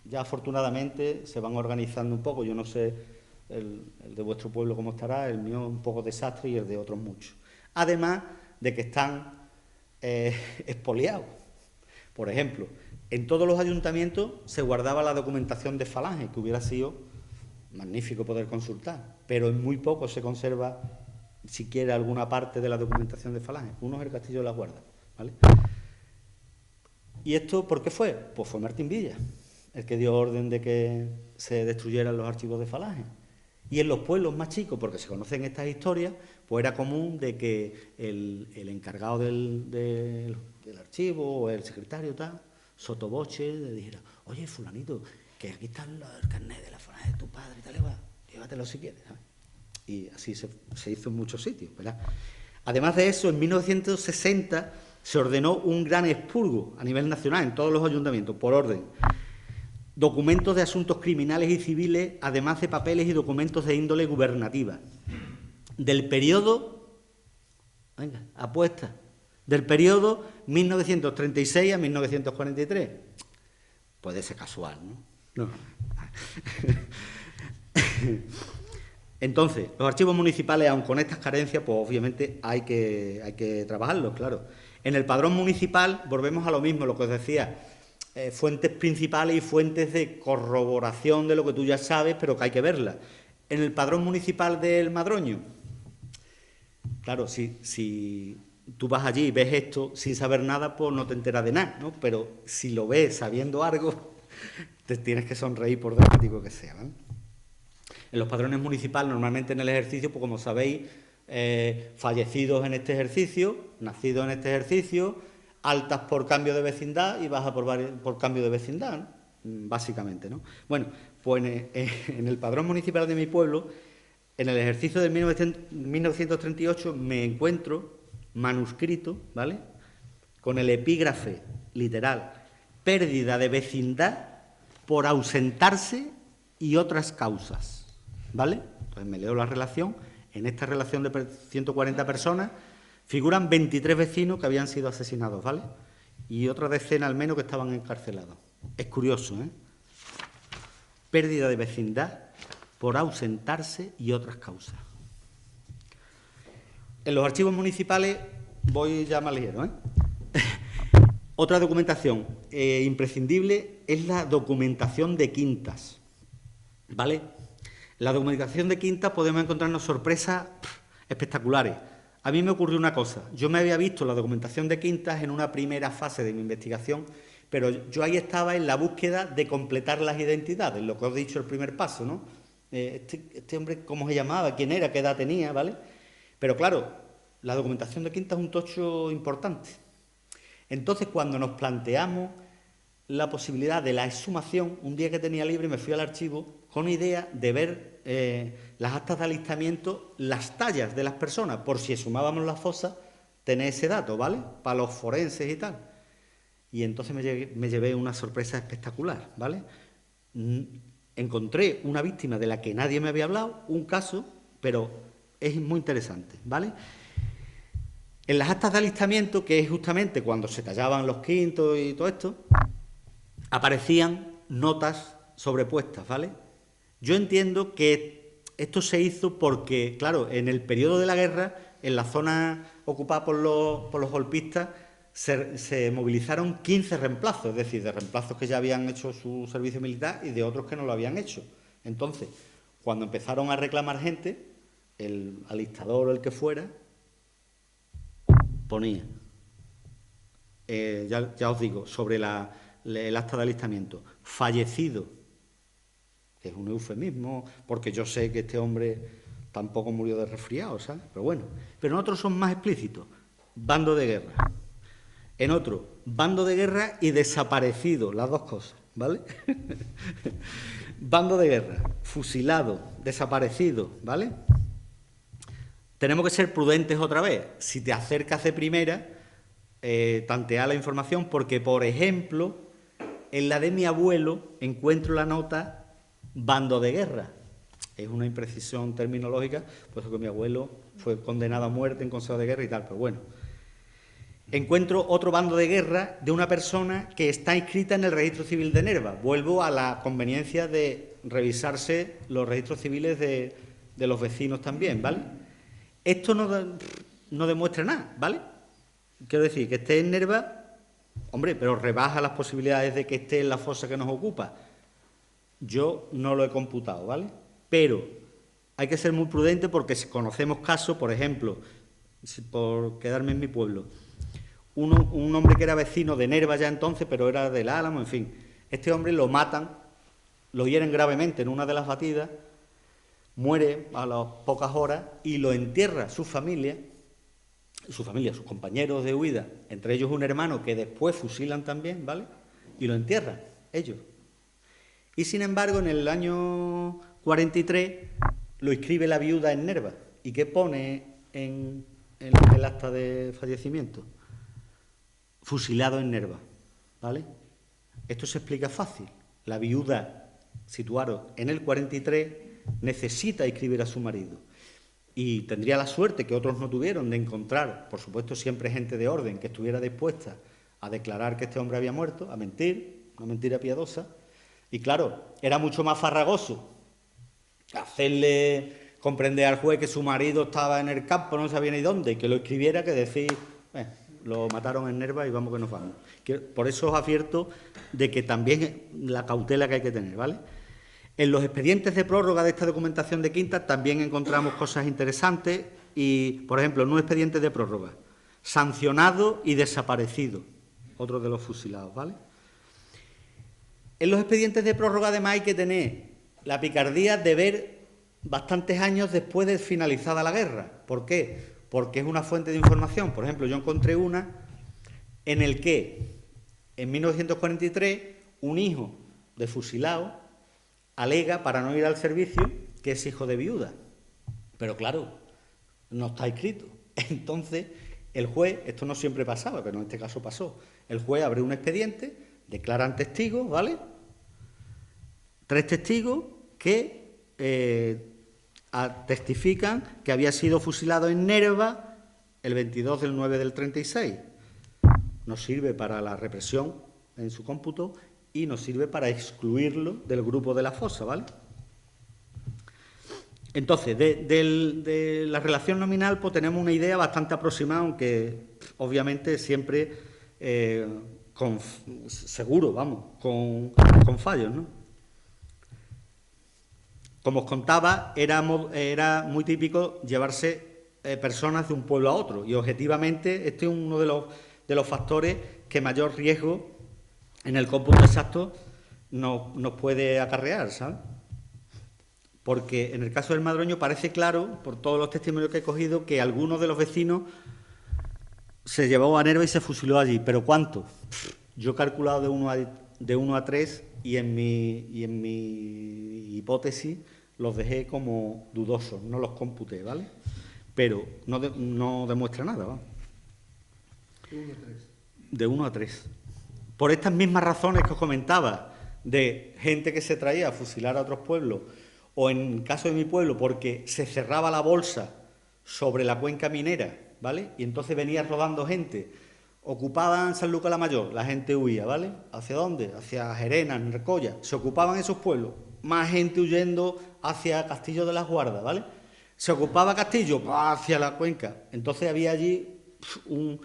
Ya afortunadamente se van organizando un poco, yo no sé el de vuestro pueblo cómo estará, el mío un poco desastre y el de otros mucho. Además de que están expoliados. Por ejemplo, en todos los ayuntamientos se guardaba la documentación de Falange, que hubiera sido magnífico poder consultar, pero en muy poco se conserva siquiera alguna parte de la documentación de Falange. Uno es el Castillo de la Guarda, ¿vale? ¿Y esto por qué fue? Pues fue Martín Villa el que dio orden de que se destruyeran los archivos de Falange. Y en los pueblos más chicos, porque se conocen estas historias, pues era común de que el encargado del archivo o el secretario tal, sotoboche, le dijera, oye, fulanito, que aquí está el carnet de la Falange de tu padre, tal, llévatelo si quieres, ¿sabes? Y así se hizo en muchos sitios, ¿verdad? Además de eso, en 1960 se ordenó un gran expurgo a nivel nacional en todos los ayuntamientos, por orden. Documentos de asuntos criminales y civiles, además de papeles y documentos de índole gubernativa. Del periodo, venga, apuesta, del periodo 1936 a 1943. Puede ser casual, ¿no? No. Entonces, los archivos municipales, aun con estas carencias, pues obviamente hay que trabajarlos, claro. En el padrón municipal volvemos a lo mismo, lo que os decía, fuentes principales y fuentes de corroboración de lo que tú ya sabes, pero que hay que verlas. En el padrón municipal del Madroño, claro, si tú vas allí y ves esto sin saber nada, pues no te enteras de nada, ¿no? Pero si lo ves sabiendo algo, te tienes que sonreír por dramático que sea, ¿vale? En los padrones municipales, normalmente en el ejercicio, pues como sabéis, fallecidos en este ejercicio, nacidos en este ejercicio, altas por cambio de vecindad y bajas por cambio de vecindad, ¿no? Básicamente, ¿no? Bueno, pues en el padrón municipal de mi pueblo, en el ejercicio de 1938, me encuentro manuscrito, ¿vale?, con el epígrafe literal: pérdida de vecindad por ausentarse y otras causas, ¿vale? Entonces me leo la relación. En esta relación de 140 personas figuran 23 vecinos que habían sido asesinados, ¿vale? Y otra decena al menos que estaban encarcelados. Es curioso, ¿eh? Pérdida de vecindad por ausentarse y otras causas. En los archivos municipales voy ya más ligero, ¿eh? Otra documentación imprescindible es la documentación de quintas, ¿vale? En la documentación de quintas podemos encontrarnos sorpresas espectaculares. A mí me ocurrió una cosa: yo me había visto la documentación de quintas en una primera fase de mi investigación, pero yo ahí estaba en la búsqueda de completar las identidades, lo que os he dicho, el primer paso, ¿no? Este hombre, ¿cómo se llamaba? ¿Quién era? ¿Qué edad tenía? ¿Vale? Pero claro, la documentación de quintas es un tocho importante. Entonces, cuando nos planteamos la posibilidad de la exhumación, un día que tenía libre me fui al archivo con idea de ver las actas de alistamiento, las tallas de las personas, por si exhumábamos la fosa, tener ese dato, ¿vale?, para los forenses y tal. Y entonces me llevé una sorpresa espectacular, ¿vale? Encontré una víctima de la que nadie me había hablado, un caso, pero es muy interesante, ¿vale? En las actas de alistamiento, que es justamente cuando se tallaban los quintos y todo esto, aparecían notas sobrepuestas, ¿vale? Yo entiendo que esto se hizo porque, claro, en el periodo de la guerra, en la zona ocupada por los golpistas, se movilizaron 15 reemplazos, es decir, de reemplazos que ya habían hecho su servicio militar y de otros que no lo habían hecho. Entonces, cuando empezaron a reclamar gente, el alistador o el que fuera ponía, ya os digo, sobre el acta de alistamiento: fallecido, que es un eufemismo, porque yo sé que este hombre tampoco murió de resfriado, ¿sabes? Pero bueno, pero en otros son más explícitos: bando de guerra. En otro, bando de guerra y desaparecido, las dos cosas, ¿vale? Bando de guerra, fusilado, desaparecido, ¿vale? Tenemos que ser prudentes otra vez. Si te acercas de primera, tantea la información, porque, por ejemplo, en la de mi abuelo encuentro la nota bando de guerra. Es una imprecisión terminológica, puesto que mi abuelo fue condenado a muerte en consejo de guerra y tal, pero bueno. Encuentro otro bando de guerra de una persona que está inscrita en el registro civil de Nerva. Vuelvo a la conveniencia de revisarse los registros civiles de los vecinos también, ¿vale? Esto no demuestra nada, ¿vale? Quiero decir, que esté en Nerva, hombre, pero rebaja las posibilidades de que esté en la fosa que nos ocupa. Yo no lo he computado, ¿vale? Pero hay que ser muy prudente, porque si conocemos casos, por ejemplo, por quedarme en mi pueblo, un hombre que era vecino de Nerva ya entonces, pero era del Álamo, en fin. Este hombre lo matan, lo hieren gravemente en una de las batidas, muere a las pocas horas y lo entierra su familia, sus compañeros de huida, entre ellos un hermano que después fusilan también, ¿vale? Y lo entierran ellos. Y sin embargo, en el año 43 lo inscribe la viuda en Nerva. ¿Y qué pone en el acta de fallecimiento? Fusilado en Nerva, ¿vale? Esto se explica fácil. La viuda, situaros en el 43, necesita inscribir a su marido. Y tendría la suerte, que otros no tuvieron, de encontrar, por supuesto, siempre gente de orden que estuviera dispuesta a declarar que este hombre había muerto, a mentir, una mentira piadosa. Y claro, era mucho más farragoso hacerle comprender al juez que su marido estaba en el campo, no sabía ni dónde, y que lo escribiera, que decir, lo mataron en Nerva y vamos que nos vamos. Por eso os advierto de que también la cautela que hay que tener, ¿vale? En los expedientes de prórroga de esta documentación de quintas también encontramos cosas interesantes y, por ejemplo, en un expediente de prórroga, sancionado y desaparecido, otro de los fusilados, ¿vale? En los expedientes de prórroga, además, hay que tener la picardía de ver bastantes años después de finalizada la guerra. ¿Por qué? Porque es una fuente de información. Por ejemplo, yo encontré una en el que, en 1943, un hijo de fusilado alega, para no ir al servicio, que es hijo de viuda. Pero claro, no está escrito. Entonces, el juez, esto no siempre pasaba, pero en este caso pasó, el juez abre un expediente, declaran testigos, ¿vale? 3 testigos que testifican que había sido fusilado en Nerva el 22 del 9 del 36. Nos sirve para la represión en su cómputo y nos sirve para excluirlo del grupo de la fosa, ¿vale? Entonces, de la relación nominal, pues tenemos una idea bastante aproximada, aunque obviamente siempre seguro, vamos, con fallos, ¿no? Como os contaba, era muy típico llevarse personas de un pueblo a otro, y objetivamente este es uno de los factores que mayor riesgo en el cómputo exacto nos puede acarrear, ¿sabes? Porque en el caso del Madroño parece claro, por todos los testimonios que he cogido, que algunos de los vecinos se llevó a Nerva y se fusiló allí. ¿Pero cuánto? Yo he calculado de 1 a 3 y en mi hipótesis los dejé como dudosos, no los computé, ¿vale? Pero no demuestra nada, ¿vale? De 1 a 3. Por estas mismas razones que os comentaba, de gente que se traía a fusilar a otros pueblos, o en el caso de mi pueblo, porque se cerraba la bolsa sobre la cuenca minera, ¿vale? Y entonces venía rodando gente. Ocupaban San Lucas la Mayor, la gente huía, ¿vale? ¿Hacia dónde? Hacia Gerena, Recolla. Se ocupaban esos pueblos. Más gente huyendo hacia Castillo de las Guardas, ¿vale? Se ocupaba Castillo, hacia la cuenca. Entonces había allí un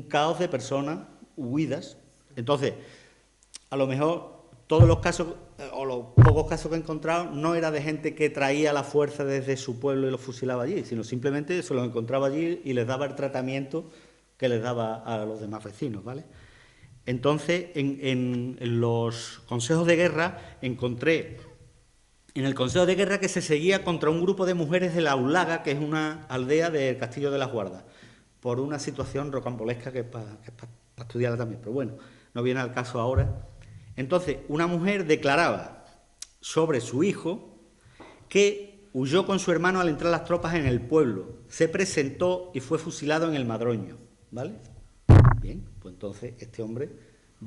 caos de personas huidas. Entonces, a lo mejor todos los casos, o los pocos casos que he encontrado, no era de gente que traía la fuerza desde su pueblo y los fusilaba allí, sino simplemente se los encontraba allí y les daba el tratamiento que les daba a los demás vecinos, ¿vale? Entonces, en los consejos de guerra, encontré en el consejo de guerra que se seguía contra un grupo de mujeres de La Ulaga, que es una aldea del Castillo de las Guardas, por una situación rocambolesca que es para estudiarla también, pero bueno, no viene al caso ahora. Entonces, una mujer declaraba sobre su hijo que huyó con su hermano al entrar las tropas en el pueblo, se presentó y fue fusilado en el Madroño, ¿vale? Bien, pues entonces este hombre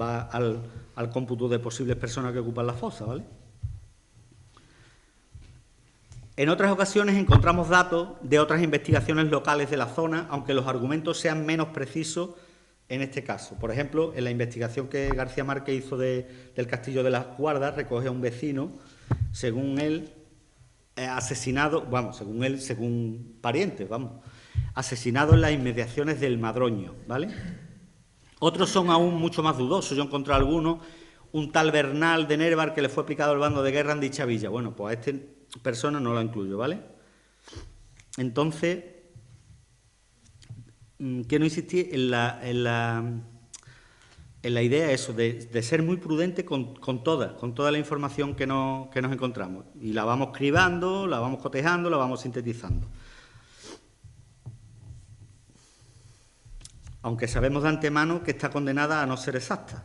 va al cómputo de posibles personas que ocupan la fosa, ¿vale? En otras ocasiones encontramos datos de otras investigaciones locales de la zona, aunque los argumentos sean menos precisos en este caso. Por ejemplo, en la investigación que García Márquez hizo del Castillo de las Guardas, recoge a un vecino, según él, asesinado, vamos, según parientes, vamos, asesinado en las inmediaciones del Madroño, ¿vale? Otros son aún mucho más dudosos. Yo encontré algunos, un tal Bernal de Nerva que le fue aplicado el bando de guerra en dicha villa. Bueno, pues a esta persona no la incluyo, ¿vale? Entonces, quiero insistir en la idea eso, de ser muy prudente con toda la información que nos encontramos. Y la vamos cribando, la vamos cotejando, la vamos sintetizando. Aunque sabemos de antemano que está condenada a no ser exacta.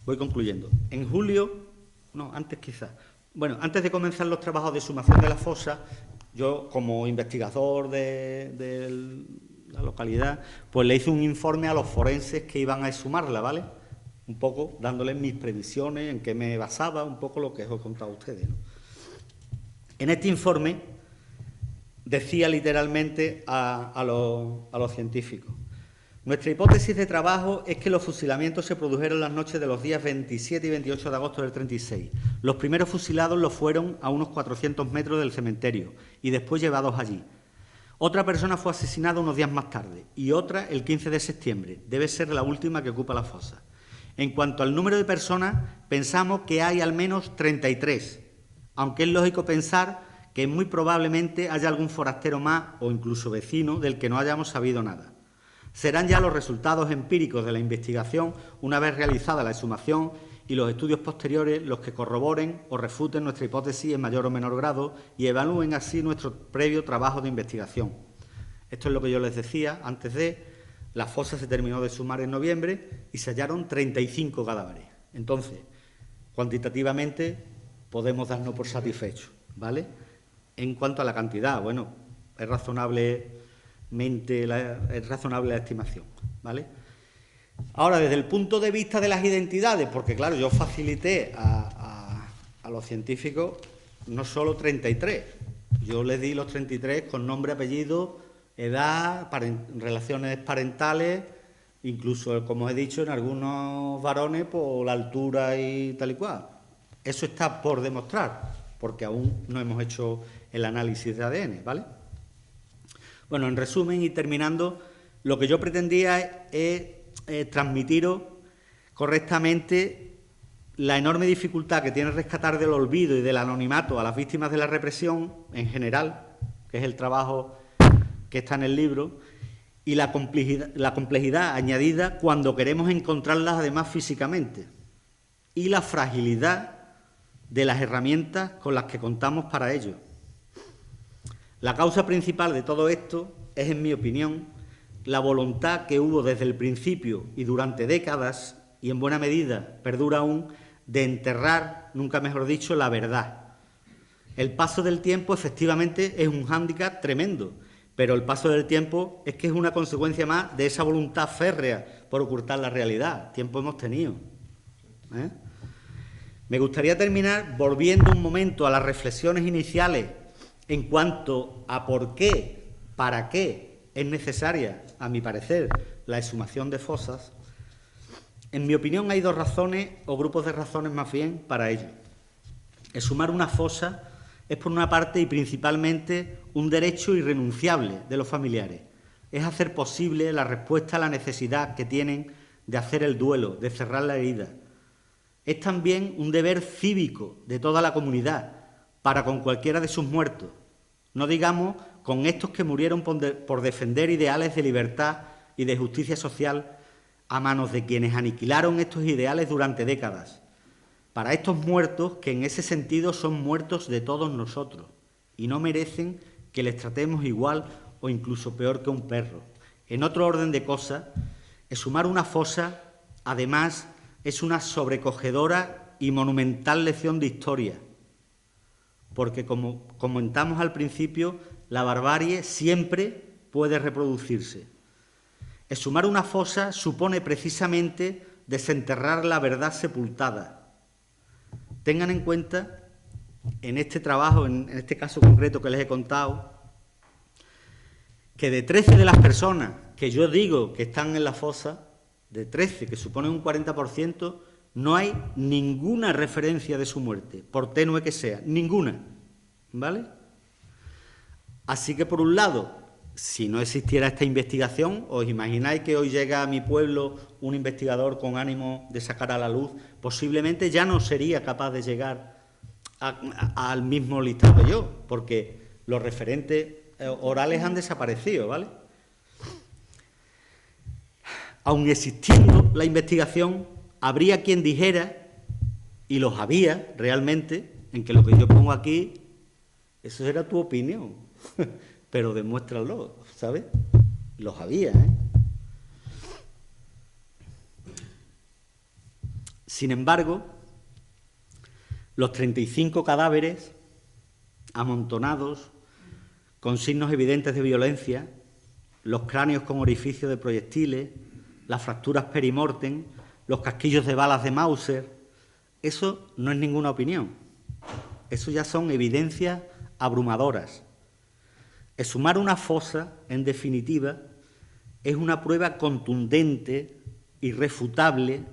Voy concluyendo. En julio, no, antes quizás. Bueno, antes de comenzar los trabajos de sumación de la fosa, yo como investigador de la localidad, pues le hice un informe a los forenses que iban a exhumarla, ¿vale? Un poco dándoles mis previsiones, en qué me basaba, un poco lo que os he contado a ustedes, ¿no? En este informe decía literalmente a los científicos: nuestra hipótesis de trabajo es que los fusilamientos se produjeron las noches de los días 27 y 28 de agosto del 36. Los primeros fusilados lo fueron a unos 400 metros del cementerio y después llevados allí. Otra persona fue asesinada unos días más tarde y otra el 15 de septiembre. Debe ser la última que ocupa la fosa. En cuanto al número de personas, pensamos que hay al menos 33, aunque es lógico pensar que muy probablemente haya algún forastero más o incluso vecino del que no hayamos sabido nada. Serán ya los resultados empíricos de la investigación, una vez realizada la exhumación, y los estudios posteriores los que corroboren o refuten nuestra hipótesis en mayor o menor grado y evalúen así nuestro previo trabajo de investigación. Esto es lo que yo les decía antes de... La fosa se terminó de sumar en noviembre y se hallaron 35 cadáveres. Entonces, cuantitativamente podemos darnos por satisfechos, ¿vale? En cuanto a la cantidad, bueno, es razonable la estimación, ¿vale? Ahora, desde el punto de vista de las identidades, porque claro, yo facilité a los científicos no solo 33, yo les di los 33 con nombre, apellido, edad, relaciones parentales, incluso, como he dicho, en algunos varones, por la altura y tal y cual. Eso está por demostrar, porque aún no hemos hecho el análisis de ADN, ¿vale? Bueno, en resumen y terminando, lo que yo pretendía es transmitiros correctamente la enorme dificultad que tiene rescatar del olvido y del anonimato a las víctimas de la represión en general, que es el trabajo que está en el libro, y la complejidad añadida cuando queremos encontrarlas además físicamente, y la fragilidad de las herramientas con las que contamos para ello. La causa principal de todo esto es, en mi opinión, la voluntad que hubo desde el principio y durante décadas, y en buena medida perdura aún, de enterrar, nunca mejor dicho, la verdad. El paso del tiempo, efectivamente, es un hándicap tremendo, pero el paso del tiempo es que es una consecuencia más de esa voluntad férrea por ocultar la realidad. Tiempo hemos tenido. Me gustaría terminar volviendo un momento a las reflexiones iniciales en cuanto a por qué, para qué es necesaria, a mi parecer, la exhumación de fosas. En mi opinión, hay dos razones, o grupos de razones más bien, para ello. Exhumar una fosa es, por una parte y principalmente, un derecho irrenunciable de los familiares. Es hacer posible la respuesta a la necesidad que tienen de hacer el duelo, de cerrar la herida. Es también un deber cívico de toda la comunidad para con cualquiera de sus muertos, no digamos con estos que murieron por defender ideales de libertad y de justicia social a manos de quienes aniquilaron estos ideales durante décadas. Para estos muertos, que en ese sentido son muertos de todos nosotros y no merecen que les tratemos igual o incluso peor que un perro. En otro orden de cosas, exhumar una fosa, además, es una sobrecogedora y monumental lección de historia, porque, como comentamos al principio, la barbarie siempre puede reproducirse. Exhumar una fosa supone precisamente desenterrar la verdad sepultada. Tengan en cuenta, en este trabajo, en este caso concreto que les he contado, que de 13 de las personas que yo digo que están en la fosa, de 13, que suponen un 40%, no hay ninguna referencia de su muerte, por tenue que sea, ninguna, ¿vale? Así que, por un lado, si no existiera esta investigación, ¿os imagináis que hoy llega a mi pueblo un investigador con ánimo de sacar a la luz? Posiblemente ya no sería capaz de llegar al mismo listado que yo, porque los referentes orales han desaparecido, ¿vale? Aun existiendo la investigación, habría quien dijera, y los había realmente, en que lo que yo pongo aquí, eso era tu opinión, pero demuéstralo, ¿sabes? Los había, ¿eh? Sin embargo, los 35 cadáveres amontonados, con signos evidentes de violencia, los cráneos con orificios de proyectiles, las fracturas perimortem, los casquillos de balas de Mauser, eso no es ninguna opinión, eso ya son evidencias abrumadoras. Exhumar una fosa, en definitiva, es una prueba contundente, irrefutable,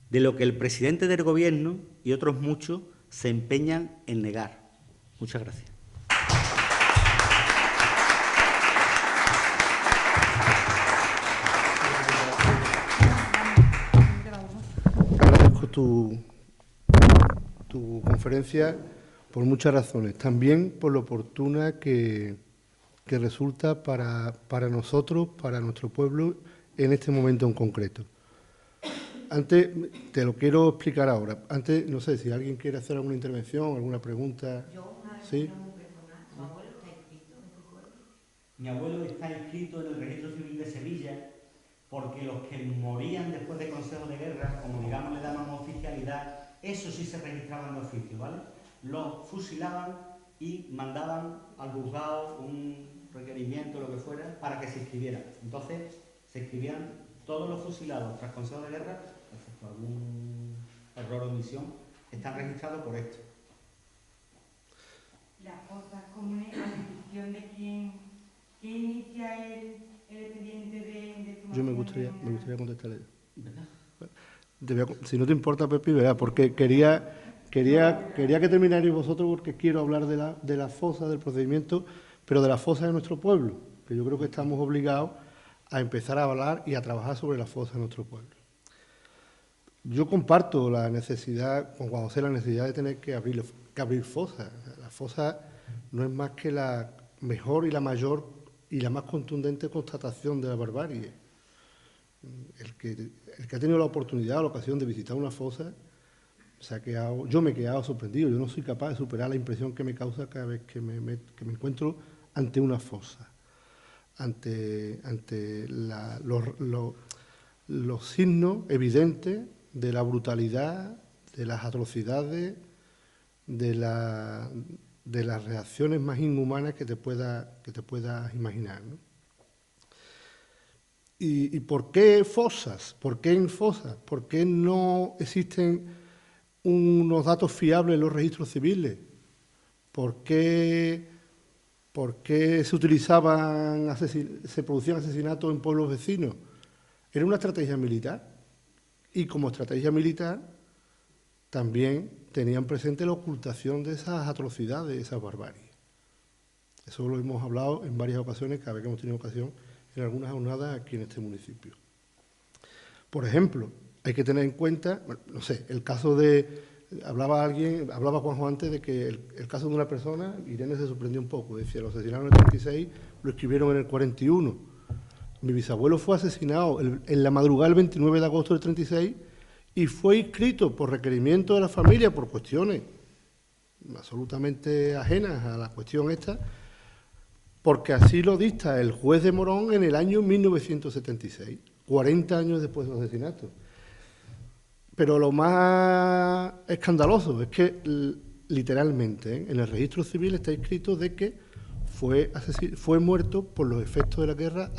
de lo que el presidente del Gobierno y otros muchos se empeñan en negar. Muchas gracias. Agradezco tu conferencia por muchas razones. También por lo oportuna que resulta para nosotros, para nuestro pueblo, en este momento en concreto. antes, te lo quiero explicar ahora. Antes, no sé, si alguien quiere hacer alguna intervención, alguna pregunta. Yo, una ¿Sí? muy personal, ¿su abuelo está inscrito en su pueblo? Mi abuelo está inscrito en el Registro Civil de Sevilla porque los que morían después de Consejo de Guerra, como digamos le daban oficialidad, eso sí se registraban de oficio, ¿vale? Los fusilaban y mandaban al juzgado un requerimiento, lo que fuera, para que se inscribieran. Entonces, se inscribían todos los fusilados tras Consejo de Guerra, excepto algún error o omisión, están registrados por esto. Las cosas comunes a petición de quién inicia el expediente de Yo me gustaría contestarle. Si no te importa, Pepi, ¿verdad? Porque quería que terminarais vosotros porque quiero hablar de la fosa, del procedimiento, pero de la fosa de nuestro pueblo, que yo creo que estamos obligados a empezar a hablar y a trabajar sobre la fosa de nuestro pueblo. Yo comparto la necesidad, con Juan José, la necesidad de tener que abrir fosas. La fosa no es más que la mejor y la mayor y la más contundente constatación de la barbarie. El que ha tenido la oportunidad o la ocasión de visitar una fosa, yo me he quedado sorprendido. Yo no soy capaz de superar la impresión que me causa cada vez que me encuentro ante una fosa, ante los signos evidentes de la brutalidad, de las atrocidades, de las reacciones más inhumanas que te puedas imaginar, ¿no? ¿Y por qué fosas? ¿Por qué en fosas? ¿Por qué no existen unos datos fiables en los registros civiles? ¿Por qué se producían asesinatos en pueblos vecinos? Era una estrategia militar. Y como estrategia militar también tenían presente la ocultación de esas atrocidades, de esas barbaries. Eso lo hemos hablado en varias ocasiones, cada vez que hemos tenido ocasión, en algunas jornadas aquí en este municipio. Por ejemplo, hay que tener en cuenta, bueno, no sé, el caso de... Hablaba Juanjo antes de que el caso de una persona, Irene se sorprendió un poco, decía, lo asesinaron en el 36, lo escribieron en el 41. Mi bisabuelo fue asesinado en la madrugada del 29 de agosto del 36 y fue inscrito por requerimiento de la familia, por cuestiones absolutamente ajenas a la cuestión esta, porque así lo dicta el juez de Morón en el año 1976, 40 años después del asesinato. Pero lo más escandaloso es que, literalmente, en el registro civil está escrito de que fue muerto por los efectos de la guerra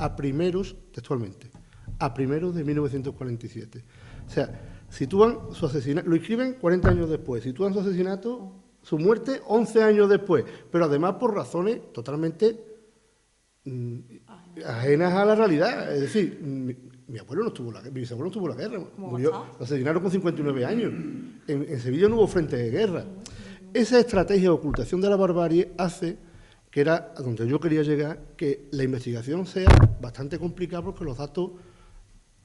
textualmente, a primeros de 1947. O sea, sitúan su asesinato, lo inscriben 40 años después, sitúan su asesinato, su muerte 11 años después, pero además por razones totalmente ajenas a la realidad. Es decir, mi bisabuelo no estuvo en la guerra, murió, lo asesinaron con 59 años. En Sevilla no hubo frente de guerra. Esa estrategia de ocultación de la barbarie hace que era a donde yo quería llegar, que la investigación sea bastante complicada porque los datos,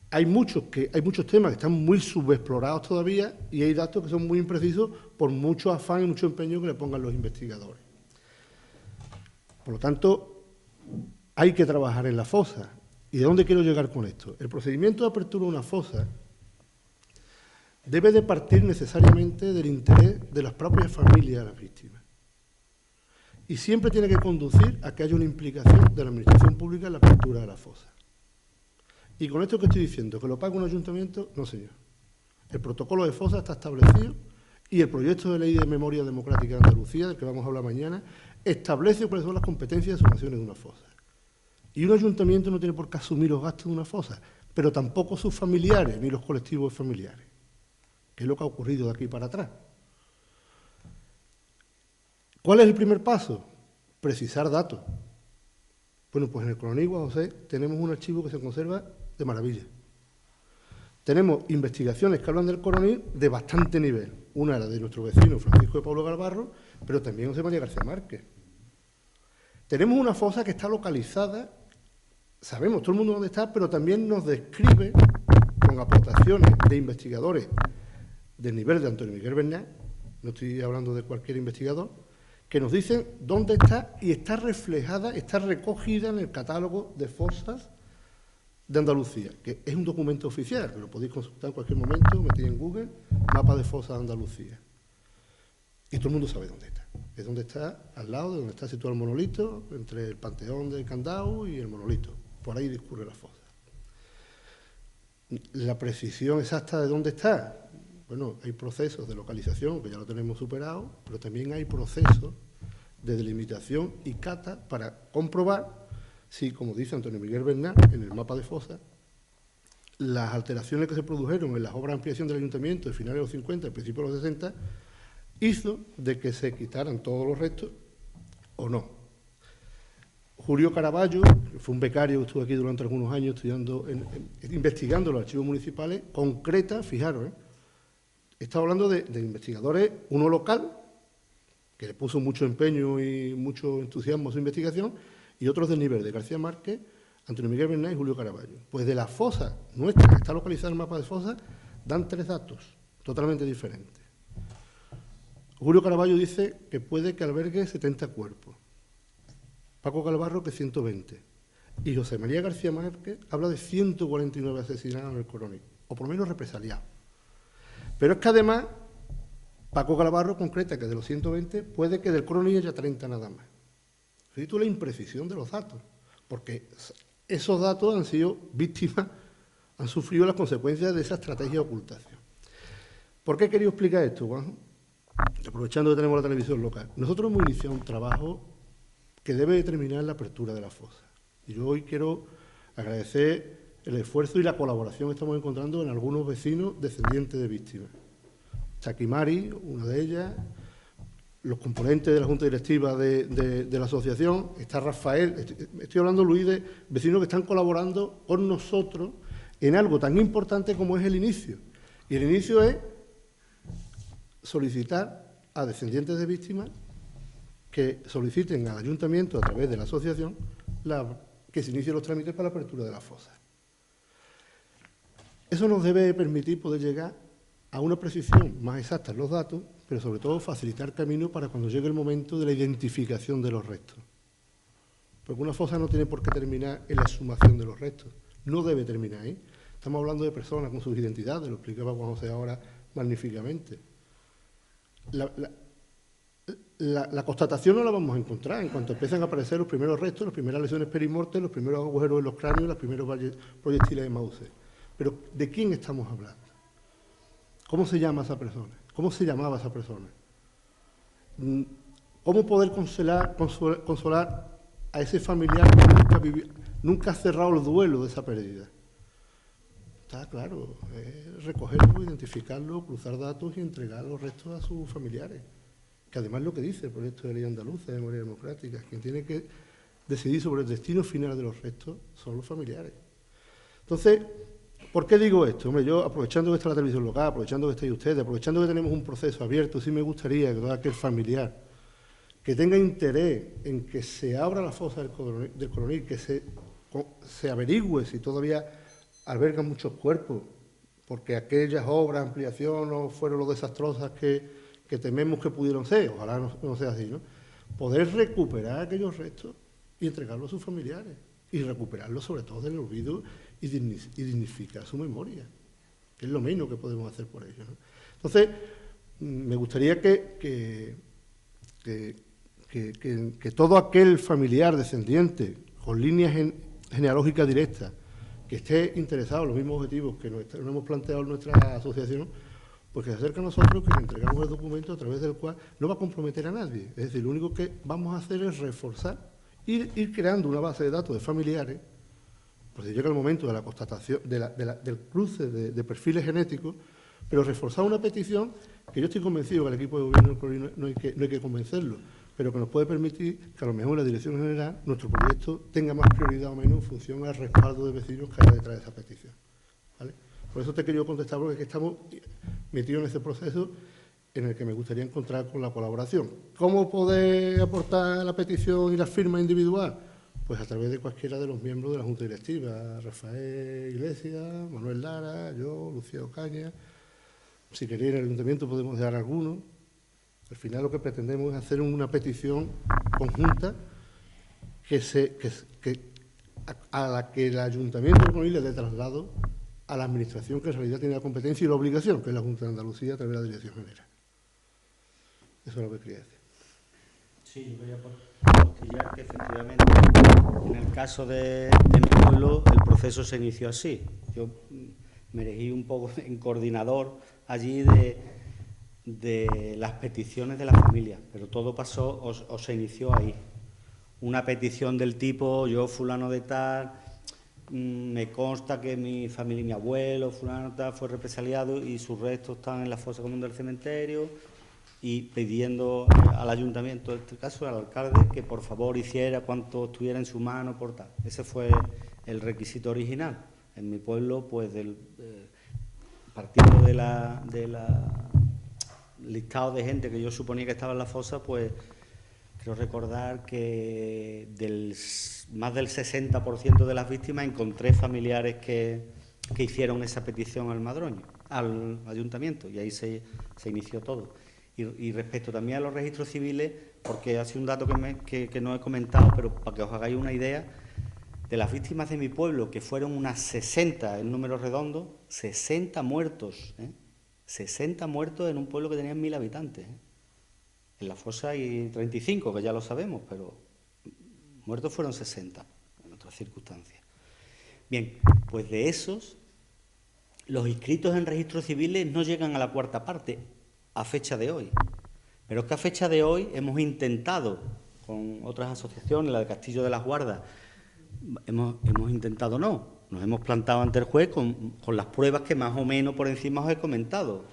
hay muchos temas que están muy subexplorados todavía y hay datos que son muy imprecisos por mucho afán y mucho empeño que le pongan los investigadores. Por lo tanto, hay que trabajar en la fosa. ¿Y de dónde quiero llegar con esto? El procedimiento de apertura de una fosa debe de partir necesariamente del interés de las propias familias de las víctimas. Y siempre tiene que conducir a que haya una implicación de la administración pública en la apertura de la fosa. Y con esto que estoy diciendo, ¿que lo paga un ayuntamiento? No, señor. El protocolo de fosa está establecido y el proyecto de ley de memoria democrática de Andalucía, del que vamos a hablar mañana, establece cuáles son las competencias de sumaciones de una fosa. Y un ayuntamiento no tiene por qué asumir los gastos de una fosa, pero tampoco sus familiares ni los colectivos familiares, que es lo que ha ocurrido de aquí para atrás. ¿Cuál es el primer paso? Precisar datos. Bueno, pues en el Coroní, José, tenemos un archivo que se conserva de maravilla. Tenemos investigaciones que hablan del Coroní de bastante nivel. Una era de nuestro vecino Francisco de Pablo Galvarro, pero también José María García Márquez. Tenemos una fosa que está localizada, sabemos todo el mundo dónde está, pero también nos describe, con aportaciones de investigadores del nivel de Antonio Miguel Bernat, no estoy hablando de cualquier investigador, que nos dicen dónde está y está reflejada, está recogida en el catálogo de fosas de Andalucía, que es un documento oficial, que lo podéis consultar en cualquier momento, metid en Google, mapa de fosas de Andalucía. Y todo el mundo sabe dónde está. Es donde está, al lado de donde está situado el monolito, entre el Panteón de Candau y el monolito. Por ahí discurre la fosa. La precisión exacta de dónde está, bueno, hay procesos de localización, que ya lo tenemos superado, pero también hay procesos de delimitación y cata para comprobar si, como dice Antonio Miguel Bernal en el mapa de fosa, las alteraciones que se produjeron en las obras de ampliación del ayuntamiento de finales de los 50 y principios de los 60 hizo de que se quitaran todos los restos o no. Julio Caraballo, que fue un becario que estuvo aquí durante algunos años estudiando, investigando los archivos municipales, concreta, fijaros, está hablando de investigadores, uno local, que le puso mucho empeño y mucho entusiasmo a su investigación, y otros del nivel de García Márquez, Antonio Miguel Bernal y Julio Caraballo. Pues de la fosa nuestra, que está localizada en el mapa de fosa, dan 3 datos totalmente diferentes. Julio Caraballo dice que puede que albergue 70 cuerpos. Paco Calvarro que 120. Y José María García Márquez habla de 149 asesinados en el Coroní, o por lo menos represaliados. Pero es que además, Paco Calvarro concreta que de los 120 puede que del Coroní haya 30 nada más. Fíjate la imprecisión de los datos, porque esos datos han sido víctimas, han sufrido las consecuencias de esa estrategia de ocultación. ¿Por qué he querido explicar esto, Juanjo? Aprovechando que tenemos la televisión local. Nosotros hemos iniciado un trabajo que debe determinar la apertura de la fosa. Y yo hoy quiero agradecer el esfuerzo y la colaboración que estamos encontrando en algunos vecinos descendientes de víctimas. Chaquimari, una de ellas, los componentes de la Junta Directiva de la asociación, está Rafael, estoy hablando, Luis, de vecinos que están colaborando con nosotros en algo tan importante como es el inicio. Y el inicio es solicitar a descendientes de víctimas que soliciten al ayuntamiento a través de la asociación que se inicien los trámites para la apertura de la fosa. Eso nos debe permitir poder llegar a una precisión más exacta en los datos, pero sobre todo facilitar camino para cuando llegue el momento de la identificación de los restos. Porque una fosa no tiene por qué terminar en la exhumación de los restos, no debe terminar ahí. Estamos hablando de personas con sus identidades, lo explicaba Juan José ahora magníficamente. La constatación no la vamos a encontrar en cuanto empiezan a aparecer los primeros restos, las primeras lesiones perimortes, los primeros agujeros en los cráneos, los primeros proyectiles de Mauser. Pero ¿de quién estamos hablando? ¿Cómo se llama esa persona? ¿Cómo se llamaba esa persona? ¿Cómo poder consolar a ese familiar que nunca ha cerrado el duelo de esa pérdida? Está claro, es recogerlo, identificarlo, cruzar datos y entregar los restos a sus familiares. Que además lo que dice el proyecto de ley andaluza de memoria democrática, quien tiene que decidir sobre el destino final de los restos son los familiares. Entonces, ¿por qué digo esto? Hombre, yo, aprovechando que está la televisión local, aprovechando que estáis ustedes, aprovechando que tenemos un proceso abierto, sí me gustaría que todo aquel familiar que tenga interés en que se abra la fosa del Coroní, que se averigüe si todavía albergan muchos cuerpos, porque aquellas obras, ampliación, no fueron lo desastrosas que tememos que pudieron ser, ojalá no sea así, ¿no? Poder recuperar aquellos restos y entregarlos a sus familiares, y recuperarlos sobre todo del olvido y dignificar su memoria, que es lo menos que podemos hacer por ellos, ¿no? Entonces, me gustaría que todo aquel familiar descendiente con líneas genealógicas directas que esté interesado en los mismos objetivos que nos hemos planteado en nuestra asociación, pues que se acerque a nosotros, que le entregamos el documento a través del cual no va a comprometer a nadie. Es decir, lo único que vamos a hacer es reforzar, ir creando una base de datos de familiares, pues si llega el momento de la constatación, del cruce de perfiles genéticos, pero reforzar una petición que yo estoy convencido que al equipo de gobierno no hay que convencerlo, pero que nos puede permitir que a lo mejor la Dirección General, nuestro proyecto, tenga más prioridad o menos en función al respaldo de vecinos que haya detrás de esa petición, ¿vale? Por eso te he querido contestar, porque es que estamos metidos en ese proceso en el que me gustaría encontrar con la colaboración. ¿Cómo poder aportar la petición y la firma individual? Pues a través de cualquiera de los miembros de la Junta Directiva, Rafael Iglesias, Manuel Lara, yo, Lucía Ocaña. Si queréis en el Ayuntamiento podemos dar algunos. Al final lo que pretendemos es hacer una petición conjunta que a la que el Ayuntamiento de Conil le dé traslado a la Administración, que en realidad tiene la competencia y la obligación, que es la Junta de Andalucía a través de la Dirección General. Eso es lo que quería decir. Sí, yo quería postillar que efectivamente en el caso de mi pueblo el proceso se inició así. Yo me elegí un poco en coordinador allí de las peticiones de la familia, pero todo pasó o se inició ahí. Una petición del tipo, yo fulano de tal, me consta que mi familia, mi abuelo, fulano tal, fue represaliado y sus restos están en la fosa común del cementerio, y pidiendo al ayuntamiento, en este caso al alcalde, que por favor hiciera cuanto estuviera en su mano por tal. Ese fue el requisito original. En mi pueblo, pues partiendo de la listado de gente que yo suponía que estaba en la fosa, pues creo recordar que más del 60% de las víctimas encontré familiares que hicieron esa petición al Madroño, al ayuntamiento, y ahí se inició todo. Y respecto también a los registros civiles, porque ha sido un dato que no he comentado, pero para que os hagáis una idea, de las víctimas de mi pueblo, que fueron unas 60 en número redondo, 60 muertos, 60 muertos en un pueblo que tenía 1000 habitantes. En la fosa hay 35, que ya lo sabemos, pero muertos fueron 60 en otras circunstancias. Bien, pues de esos, los inscritos en registros civiles no llegan a la cuarta parte a fecha de hoy. Pero es que a fecha de hoy hemos intentado, con otras asociaciones, la de Castillo de las Guardas, hemos intentado nos hemos plantado ante el juez con las pruebas que más o menos por encima os he comentado.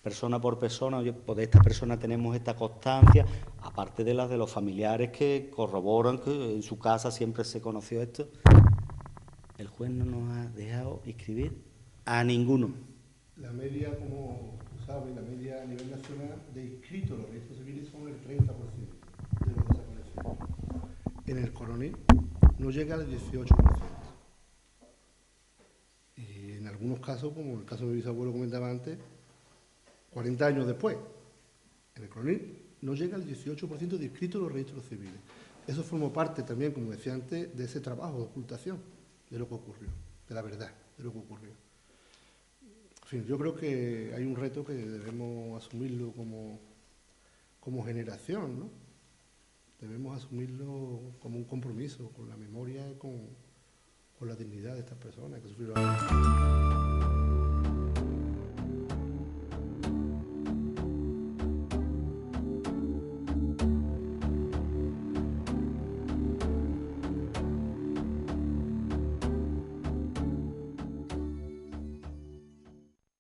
Persona por persona, oye, pues de esta persona tenemos esta constancia, aparte de las de los familiares que corroboran que en su casa siempre se conoció esto. El juez no nos ha dejado inscribir a ninguno. La media, como sabe, la media a nivel nacional de inscritos en los registros civiles son el 30% de los desaparecidos. En el Coronel no llega al 18%. Y en algunos casos, como en el caso de mi bisabuelo comentaba antes, 40 años después, en el Coronel no llega al 18% de inscritos en los registros civiles. Eso formó parte también, como decía antes, de ese trabajo de ocultación de lo que ocurrió, de la verdad de lo que ocurrió. En fin, yo creo que hay un reto que debemos asumirlo como generación, ¿no? Debemos asumirlo como un compromiso con la memoria y con la dignidad de estas personas que sufrieron.